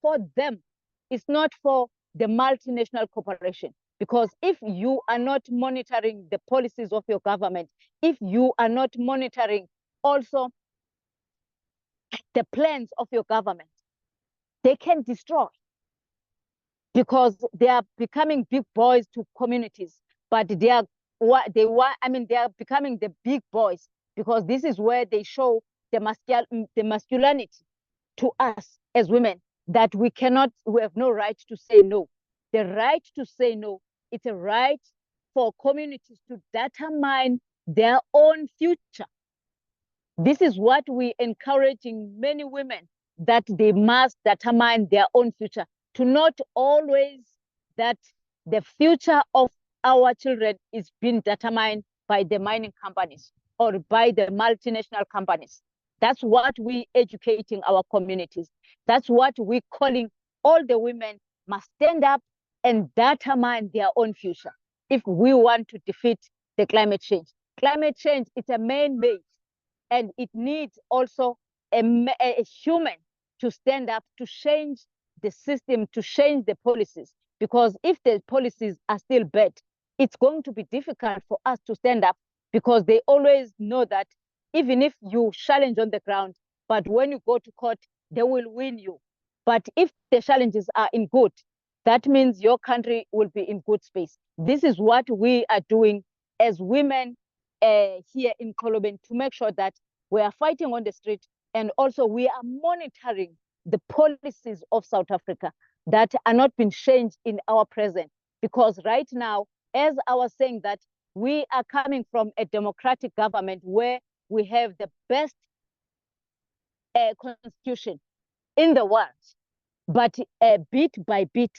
for them. It's not for the multinational corporation. Because if you are not monitoring the policies of your government, if you are not monitoring also the plans of your government, they can destroy, because they are becoming big boys to communities, but they are becoming the big boys, because this is where they show the masculinity to us as women, that we have no right to say no. The right to say no, it's a right for communities to determine their own future. This is what we're encouraging many women, that they must determine their own future, to not always that the future of our children is being determined by the mining companies or by the multinational companies. That's what we're educating our communities. That's what we're calling all the women must stand up and determine their own future if we want to defeat the climate change. Climate change is a man-made, and it needs also a human to stand up to change the system, to change the policies. Because if the policies are still bad, it's going to be difficult for us to stand up, because they always know that even if you challenge on the ground, but when you go to court, they will win you. But if the challenges are in good, that means your country will be in good space. This is what we are doing as women here in Kolobeng, to make sure that we are fighting on the street, and also we are monitoring the policies of South Africa that are not being changed in our present. Because right now, as I was saying, that we are coming from a democratic government where we have the best constitution in the world, but bit by bit,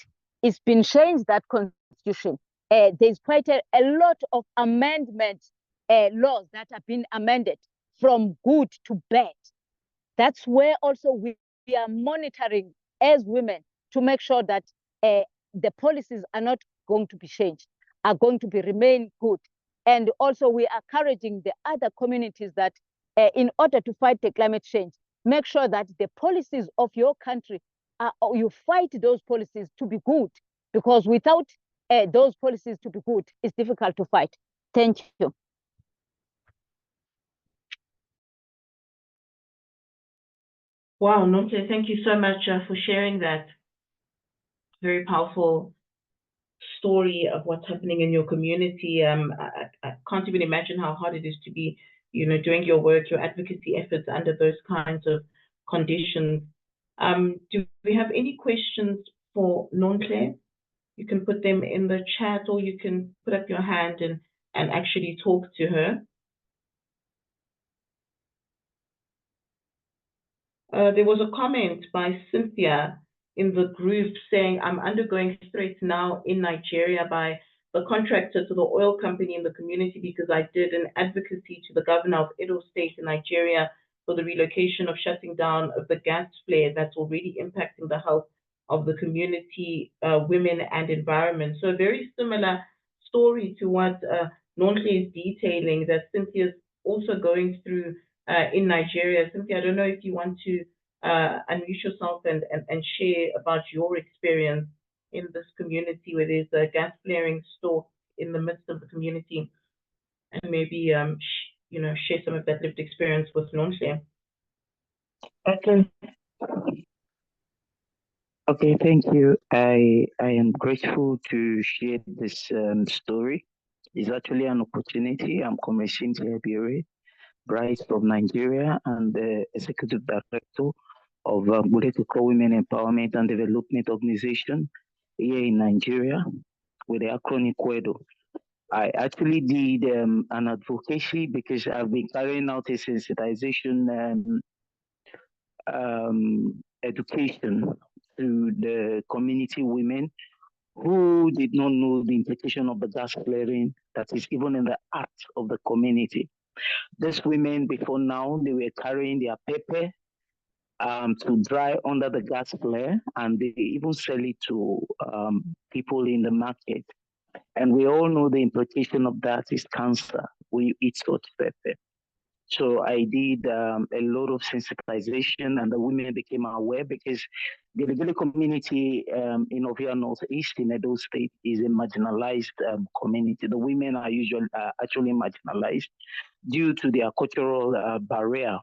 it's been changed, that constitution. There's quite a lot of amendment laws that have been amended from good to bad. That's where also we are monitoring as women to make sure that the policies are not going to be changed, are going to be remain good. And also we are encouraging the other communities that in order to fight the climate change, make sure that the policies of your country, you fight those policies to be good, because without those policies to be good, it's difficult to fight. Thank you. Wow, Nomhle, thank you so much for sharing that very powerful story of what's happening in your community. I can't even imagine how hard it is to be, doing your work, your advocacy efforts under those kinds of conditions. Do we have any questions for Nomhle? You can put them in the chat, or you can put up your hand and actually talk to her. There was a comment by Cynthia in the group saying, I'm undergoing threats now in Nigeria by the contractor to the oil company in the community because I did an advocacy to the governor of Edo State in Nigeria for the relocation of shutting down of the gas flare that's already impacting the health of the community, women and environment. So a very similar story to what Nomhle is detailing, that Cynthia's also going through in Nigeria. Cynthia, I don't know if you want to unmute yourself and share about your experience in this community where there's a gas flaring store in the midst of the community, and maybe share some of that lived experience with Nomhle. Okay. Okay, thank you. I am grateful to share this story. It's actually an opportunity. I'm Commissioned Hebire, Bright from Nigeria, and the Executive Director of Political Women Empowerment and Development Organization here in Nigeria with the acronym QUEDO. I actually did an advocacy because I've been carrying out a sensitization education to the community women who did not know the implication of the gas flaring that is even in the heart of the community. These women before now, they were carrying their pepper to dry under the gas flare, and they even sell it to people in the market. And we all know the implication of that is cancer. We eat such pepper. So I did a lot of sensitization, and the women became aware because the Ligili community in Ovia Northeast in Edo State is a marginalized community. The women are usually actually marginalized due to their cultural barrier.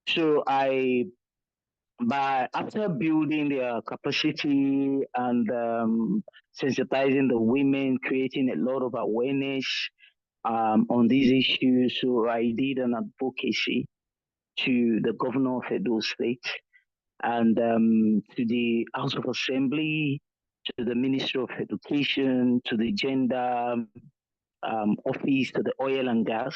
So after building their capacity and sensitizing the women, creating a lot of awareness on these issues, so I did an advocacy to the governor of Edo State and to the House of Assembly, to the Ministry of Education, to the Gender Office, to the Oil and Gas.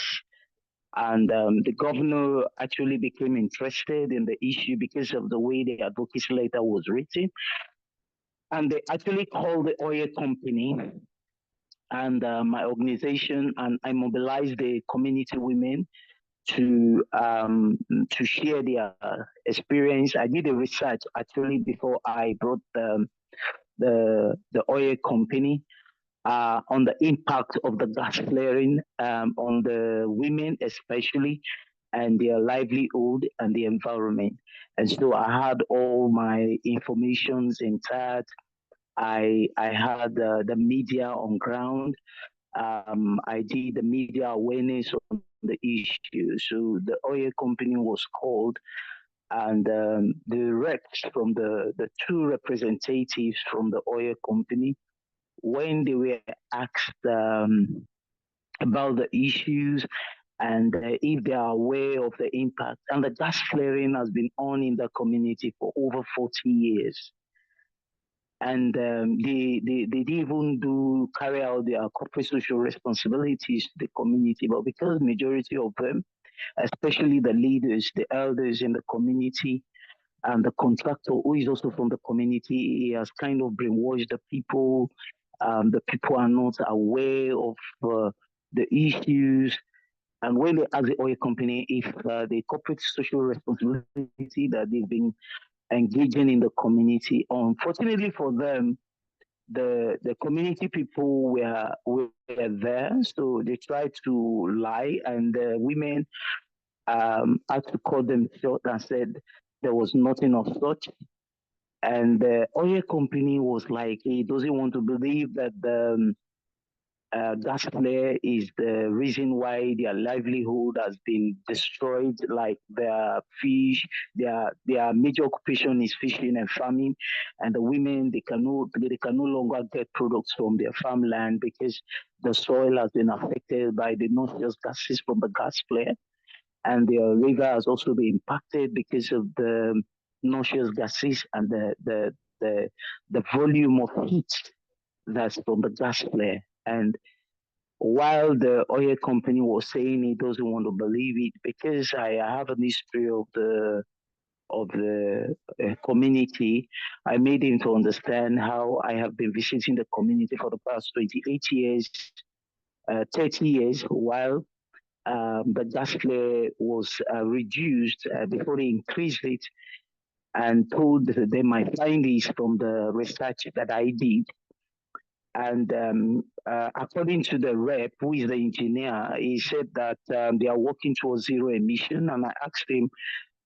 And the governor actually became interested in the issue because of the way the advocacy letter was written. And they actually called the oil company and my organization, and I mobilized the community women to share their experience. I did a research actually before I brought the oil company on the impact of the gas flaring on the women especially, and their livelihood and the environment. And so I had all my informations intact. I had the media on ground. I did the media awareness on the issue. So the oil company was called, and the reps from the two representatives from the oil company, when they were asked about the issues and if they are aware of the impact, and the gas flaring has been on in the community for over 40 years. And they didn't even carry out their corporate social responsibilities to the community, but because majority of them, especially the leaders, the elders in the community, and the contractor who is also from the community, he has kind of brainwashed the people. The people are not aware of the issues. And when they ask the oil company if the corporate social responsibility that they've been engaging in the community, unfortunately for them, the community people were there, so they tried to lie, and the women had to cut them short and said there was nothing of such. And the oil company was like, he doesn't want to believe that the gas flare is the reason why their livelihood has been destroyed, like their fish, their major occupation is fishing and farming, and the women, they can no longer get products from their farmland because the soil has been affected by the noxious gases from the gas flare, and their river has also been impacted because of the noxious gases and the volume of heat that's from the gas flare. And while the oil company was saying he doesn't want to believe it, because I have a history of the community, I made him to understand how I have been visiting the community for the past 28 years, 30 years, while the gas flare was reduced before they increased it, and told them my findings from the research that I did. And according to the rep, who is the engineer, he said that they are working towards zero emission. And I asked him,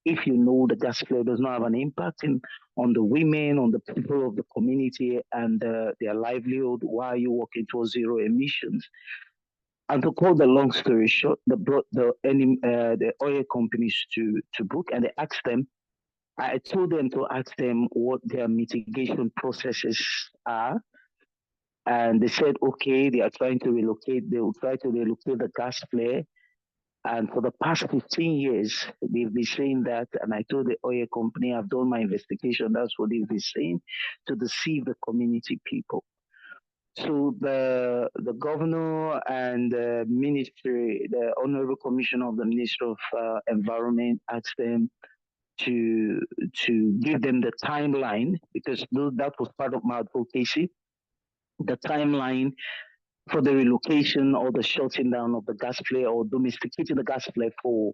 if you know the gas flare does not have an impact on the women, on the people of the community and their livelihood, why are you working towards zero emissions? And to call the long story short, they brought the oil companies to book, and they asked them I told them to ask them what their mitigation processes are. And they said, okay, they are trying to relocate. They will try to relocate the gas flare. And for the past 15 years, they've been saying that. And I told the oil company, I've done my investigation. That's what they've been saying, to deceive the community people. So the governor and the ministry, the honorable commissioner of the Ministry of Environment, asked them to give them the timeline, because that was part of my advocacy, the timeline for the relocation or the shutting down of the gas flare, or domesticating the gas flare for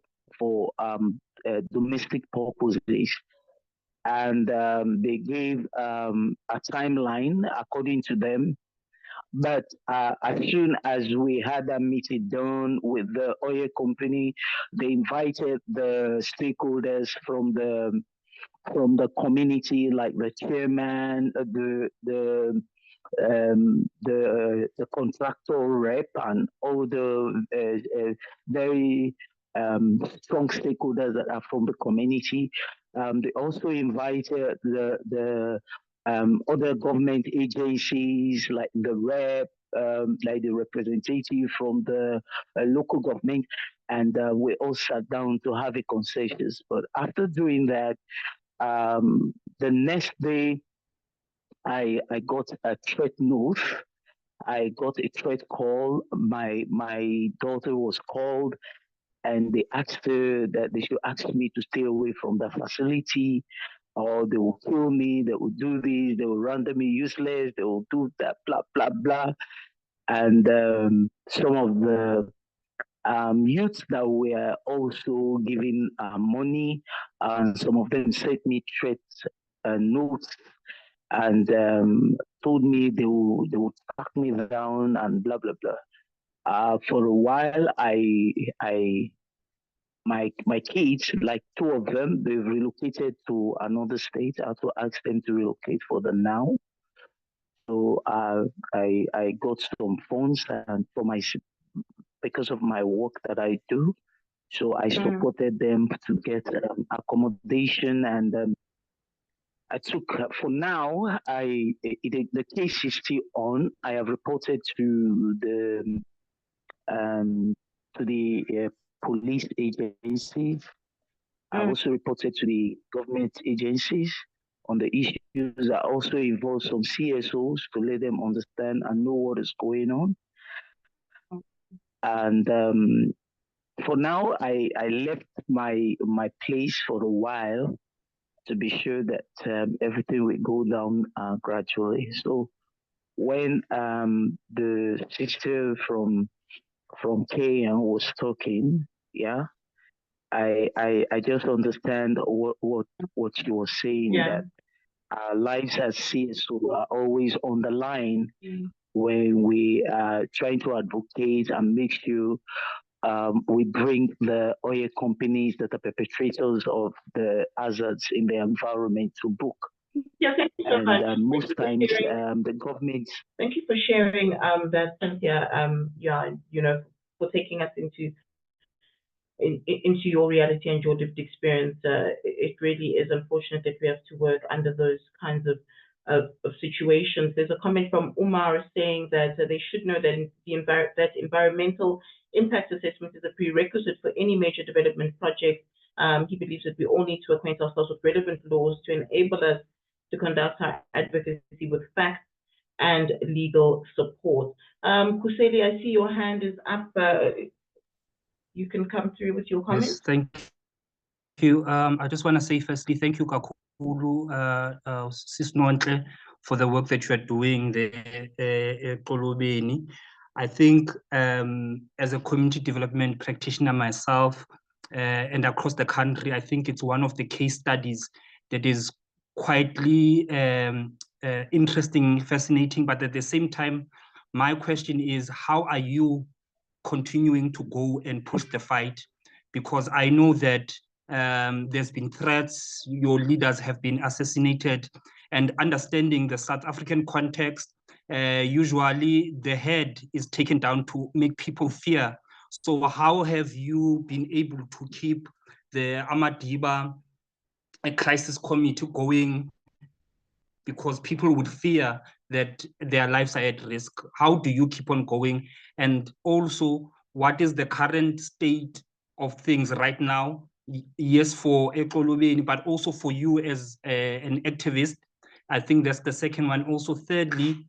domestic purposes. And they gave a timeline according to them. But as soon as we had that meeting done with the oil company, they invited the stakeholders from the community, like the chairman, the contractor rep, and all the very strong stakeholders that are from the community. They also invited the other government agencies, like the rep, like the representative from the local government, and we all sat down to have a consensus. But after doing that, the next day, I got a threat note. I got a threat call. My daughter was called, and they asked her that they should ask me to stay away from the facility, or they will kill me. They will do this. They will render me useless. They will do that. Blah blah blah. And some of the youths that were also giving money, and some of them sent me threats notes, and told me they would track me down and blah blah blah. For a while, my kids, like two of them, they've relocated to another state. I had to ask them to relocate for the now. So I got some funds, and because of my work that I do, so I supported them to get accommodation, and I took, for now, the case is still on. I have reported to the police agencies. I also reported to the government agencies on the issues. I also involved some CSOs to let them understand and know what is going on. And for now, I left my place for a while to be sure that everything will go down gradually. So when the sister from Kenya was talking, yeah, I just understand what she was saying, that our lives as CSO are always on the line when we are trying to advocate and make sure we bring the oil companies that are perpetrators of the hazards in the environment to book. Yeah, thank you so much. Most times, the government. Thank you for sharing that, Cynthia. For taking us into your reality and your lived experience. It really is unfortunate that we have to work under those kinds of situations. There's a comment from Umar saying that they should know that that environmental impact assessment is a prerequisite for any major development project. He believes that we all need to acquaint ourselves with relevant laws to enable us to conduct our advocacy with facts and legal support. Kuseli, I see your hand is up. You can come through with your comments. Yes, thank you. I just want to say firstly, thank you, Kakulu, Sis Nontle, for the work that you are doing there, Kolobeni. I think as a community development practitioner myself, and across the country, I think it's one of the case studies that is quietly interesting, fascinating, but at the same time, my question is, how are you continuing to go and push the fight? Because I know that there's been threats, your leaders have been assassinated, and understanding the South African context, usually the head is taken down to make people fear. So how have you been able to keep the Amadiba a crisis committee going because people would fear that their lives are at risk? How do you keep on going? And also, what is the current state of things right now? Yes, for Ekolobeni, but also for you as an activist. I think that's the second one. Also, thirdly,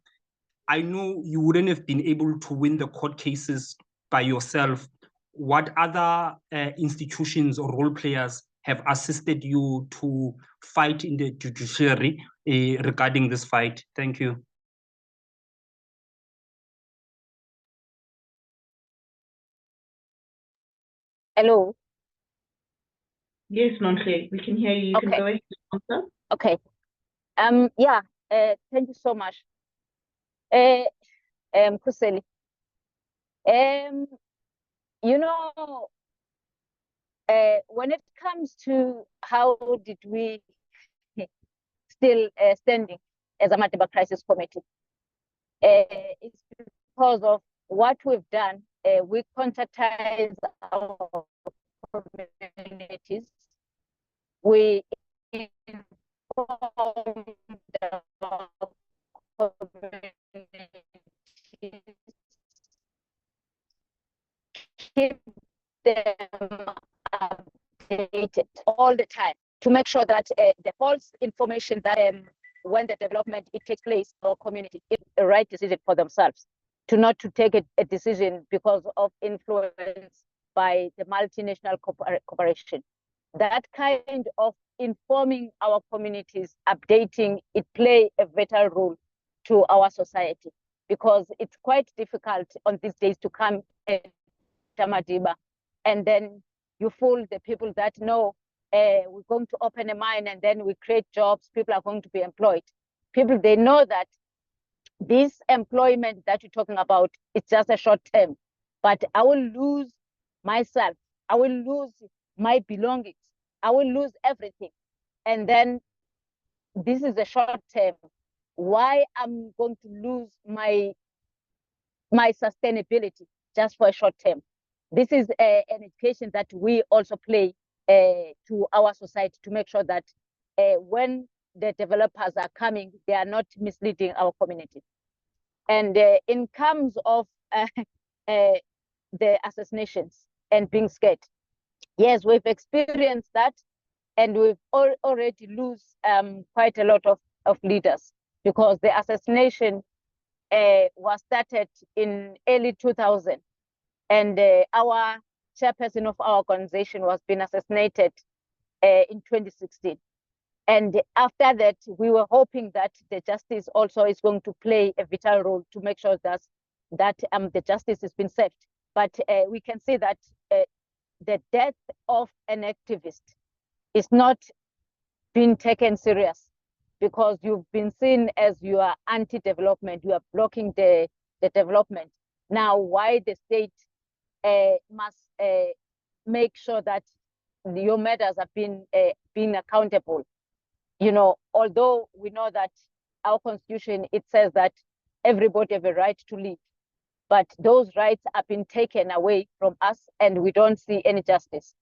I know you wouldn't have been able to win the court cases by yourself. What other institutions or role players have assisted you to fight in the judiciary regarding this fight? Thank you. Hello. Yes, Nonhle, we can hear you. You can Okay. go ahead and answer. Okay. Yeah. Thank you so much. Kuseli. You know, when it comes to how did we still standing as a Matiba Crisis Committee, it's because of what we've done. We contactize our communities. We inform our communities, keep them updated all the time to make sure that the false information that when the development it takes place or community, it's the right decision for themselves, to not to take a decision because of influence by the multinational corporation. That kind of informing our communities, updating, it play a vital role to our society, because it's quite difficult on these days to come to Madiba and then you fool the people that know we're going to open a mine and then we create jobs, people are going to be employed. People, they know that this employment that you're talking about, it's just a short term, but I will lose myself, I will lose my belongings, I will lose everything. And then this is a short term. Why I'm going to lose my sustainability just for a short term? This is an education that we also play to our society to make sure that when the developers are coming, they are not misleading our community. And in terms of the assassinations and being scared, yes, we've experienced that, and we've already lose quite a lot of leaders, because the assassination was started in early 2000, and our chairperson of our organization was being assassinated in 2016. And after that, we were hoping that the justice also is going to play a vital role to make sure that the justice has been served. But we can see that the death of an activist is not being taken serious, because you've been seen as you are anti-development, you are blocking the development. Now, why the state must make sure that your matters are being accountable? You know, although we know that our constitution, it says that everybody have a right to live, but those rights have been taken away from us and we don't see any justice.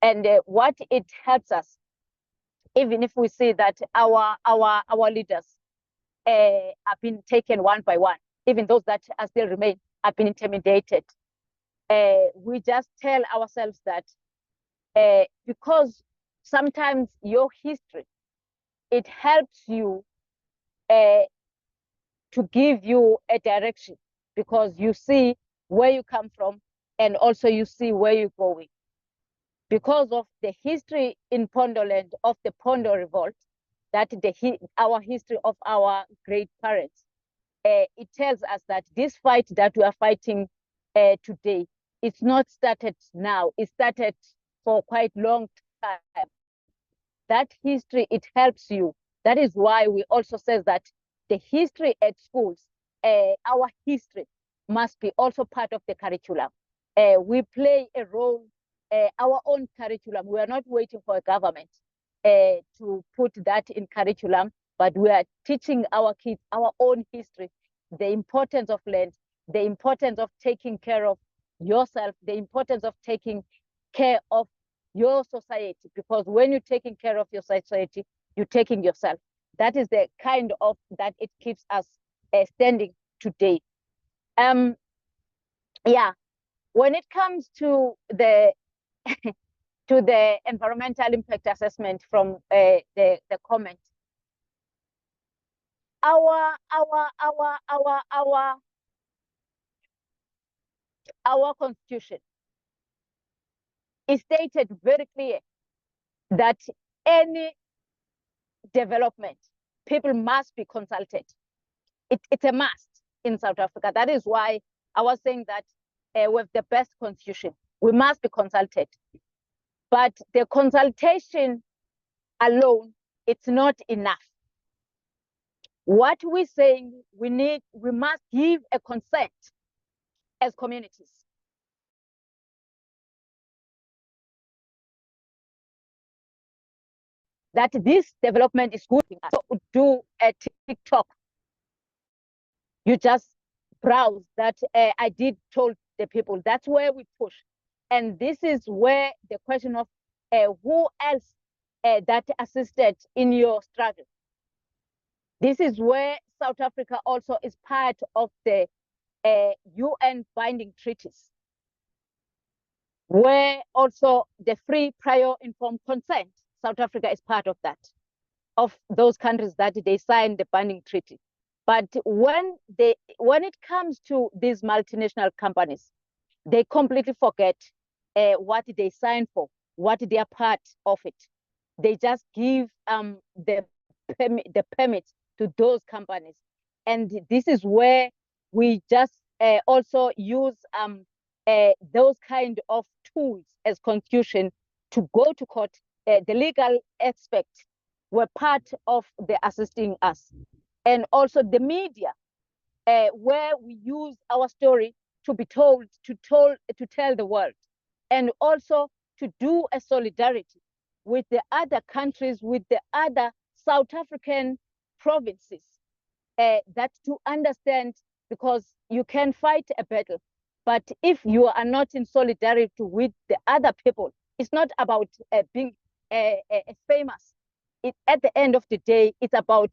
And what it helps us, even if we see that our leaders have been taken one by one, even those that are still remain have been intimidated, we just tell ourselves that because sometimes your history, it helps you to give you a direction, because you see where you come from and also you see where you're going. Because of the history in Pondoland of the Pondo revolt, that our history of our great parents, it tells us that this fight that we are fighting today, it's not started now, it started for quite long time. That history, it helps you. That is why we also says that the history at schools, our history must be also part of the curriculum. We play a role, our own curriculum. We are not waiting for a government to put that in curriculum, but we are teaching our kids our own history, the importance of land, the importance of taking care of yourself, the importance of taking care of your society, because when you're taking care of your society, you're taking yourself. That is the kind of that it keeps us standing today. Yeah, when it comes to the to the environmental impact assessment from the comment, our constitution is stated very clear that any development, people must be consulted. It's a must in South Africa. That is why I was saying that with the best constitution, we must be consulted. But the consultation alone, it's not enough. What we're saying, we must give a consent as communities. That this development is good. So do a TikTok. You just browse that I did told the people. That's where we push. And this is where the question of who else that assisted in your struggle. This is where South Africa also is part of the UN binding treaties, where also the free, prior, informed consent, South Africa is part of that, of those countries that they signed the binding treaty. But when it comes to these multinational companies, they completely forget what they signed for, what they are part of it. They just give the permit to those companies. And this is where we just also use those kind of tools as constitution to go to court. The legal aspect were part of the assisting us. And also the media, where we use our story to be told, to tell the world, and also to do a solidarity with the other countries, with the other South African provinces, that to understand, because you can fight a battle, but if you are not in solidarity with the other people, it's not about being famous. At the end of the day, it's about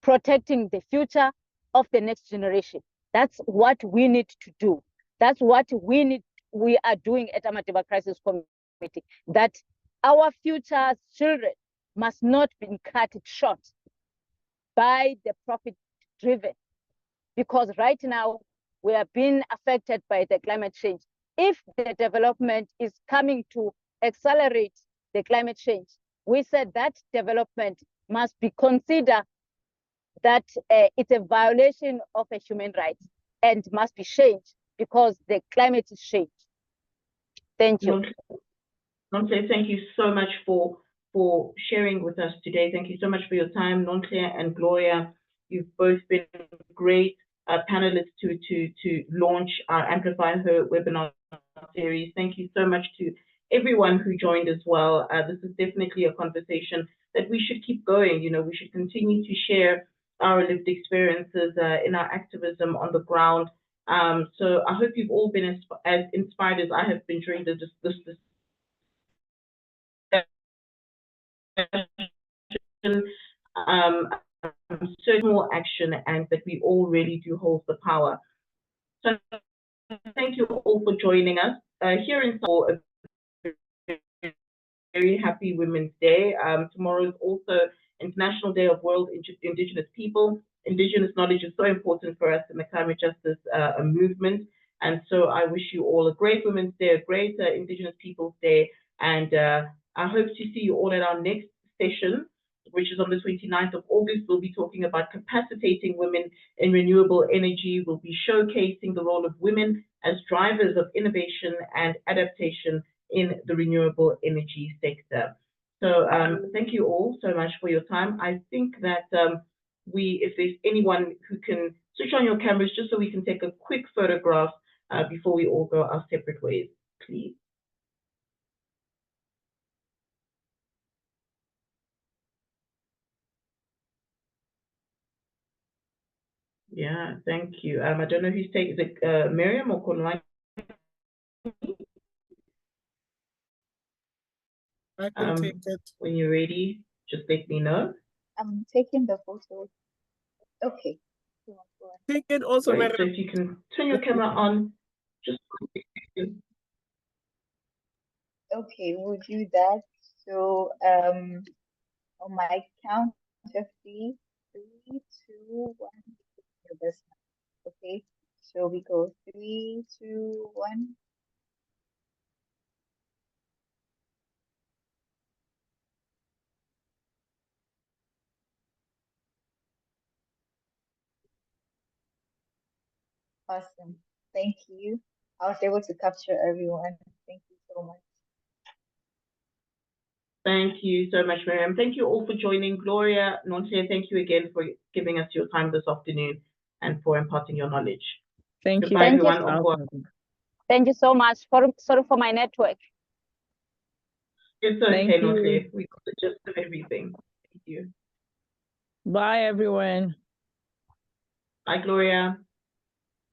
protecting the future of the next generation. That's what we need to do. That's what we are doing at Amadiba Crisis Committee, that our future children must not be cut short by the profit driven, because right now we are being affected by the climate change. If the development is coming to accelerate the climate change, we said that development must be considered that it's a violation of a human rights and must be changed because the climate is changed. Thank you. Nontle, thank you so much for sharing with us today. Thank you so much for your time, Nontle and Gloria. You've both been great panelists to launch our AmplifyHer webinar series. Thank you so much to everyone who joined as well. This is definitely a conversation that we should keep going. You know, we should continue to share our lived experiences in our activism on the ground. So I hope you've all been as inspired as I have been during this certain more action, and that we all really do hold the power. So thank you all for joining us here in Seoul. Very happy Women's Day. Tomorrow is also International Day of World Indigenous People. Indigenous knowledge is so important for us in the climate justice movement. And so I wish you all a great Women's Day, a great Indigenous Peoples Day. And I hope to see you all at our next session, which is on the 29th of August. We'll be talking about capacitating women in renewable energy. We'll be showcasing the role of women as drivers of innovation and adaptation in the renewable energy sector. So thank you all so much for your time. I think that if there's anyone who can switch on your cameras just so we can take a quick photograph before we all go our separate ways, please. Yeah, thank you. I don't know who's taking, is it Miriam or Konwani? I can take it. When you're ready, just let me know. I'm taking the photo. Okay. Go on. Take it also, Great. So Madam. if you can turn your camera on, just Okay, we'll do that. So on my count of three, 3, 2, 1. Your best. Okay. So we go 3, 2, 1. Awesome. Thank you. I was able to capture everyone. Thank you so much. thank you so much, Miriam. Thank you all for joining. Gloria, Nontle, thank you again for giving us your time this afternoon and for imparting your knowledge. Thank you. Goodbye, Thank you. everyone. Au revoir. Thank you so much. Sorry for my network. It's Thank okay, you. Nontle. We got the gist of everything. Thank you. Bye, everyone. Bye, Gloria.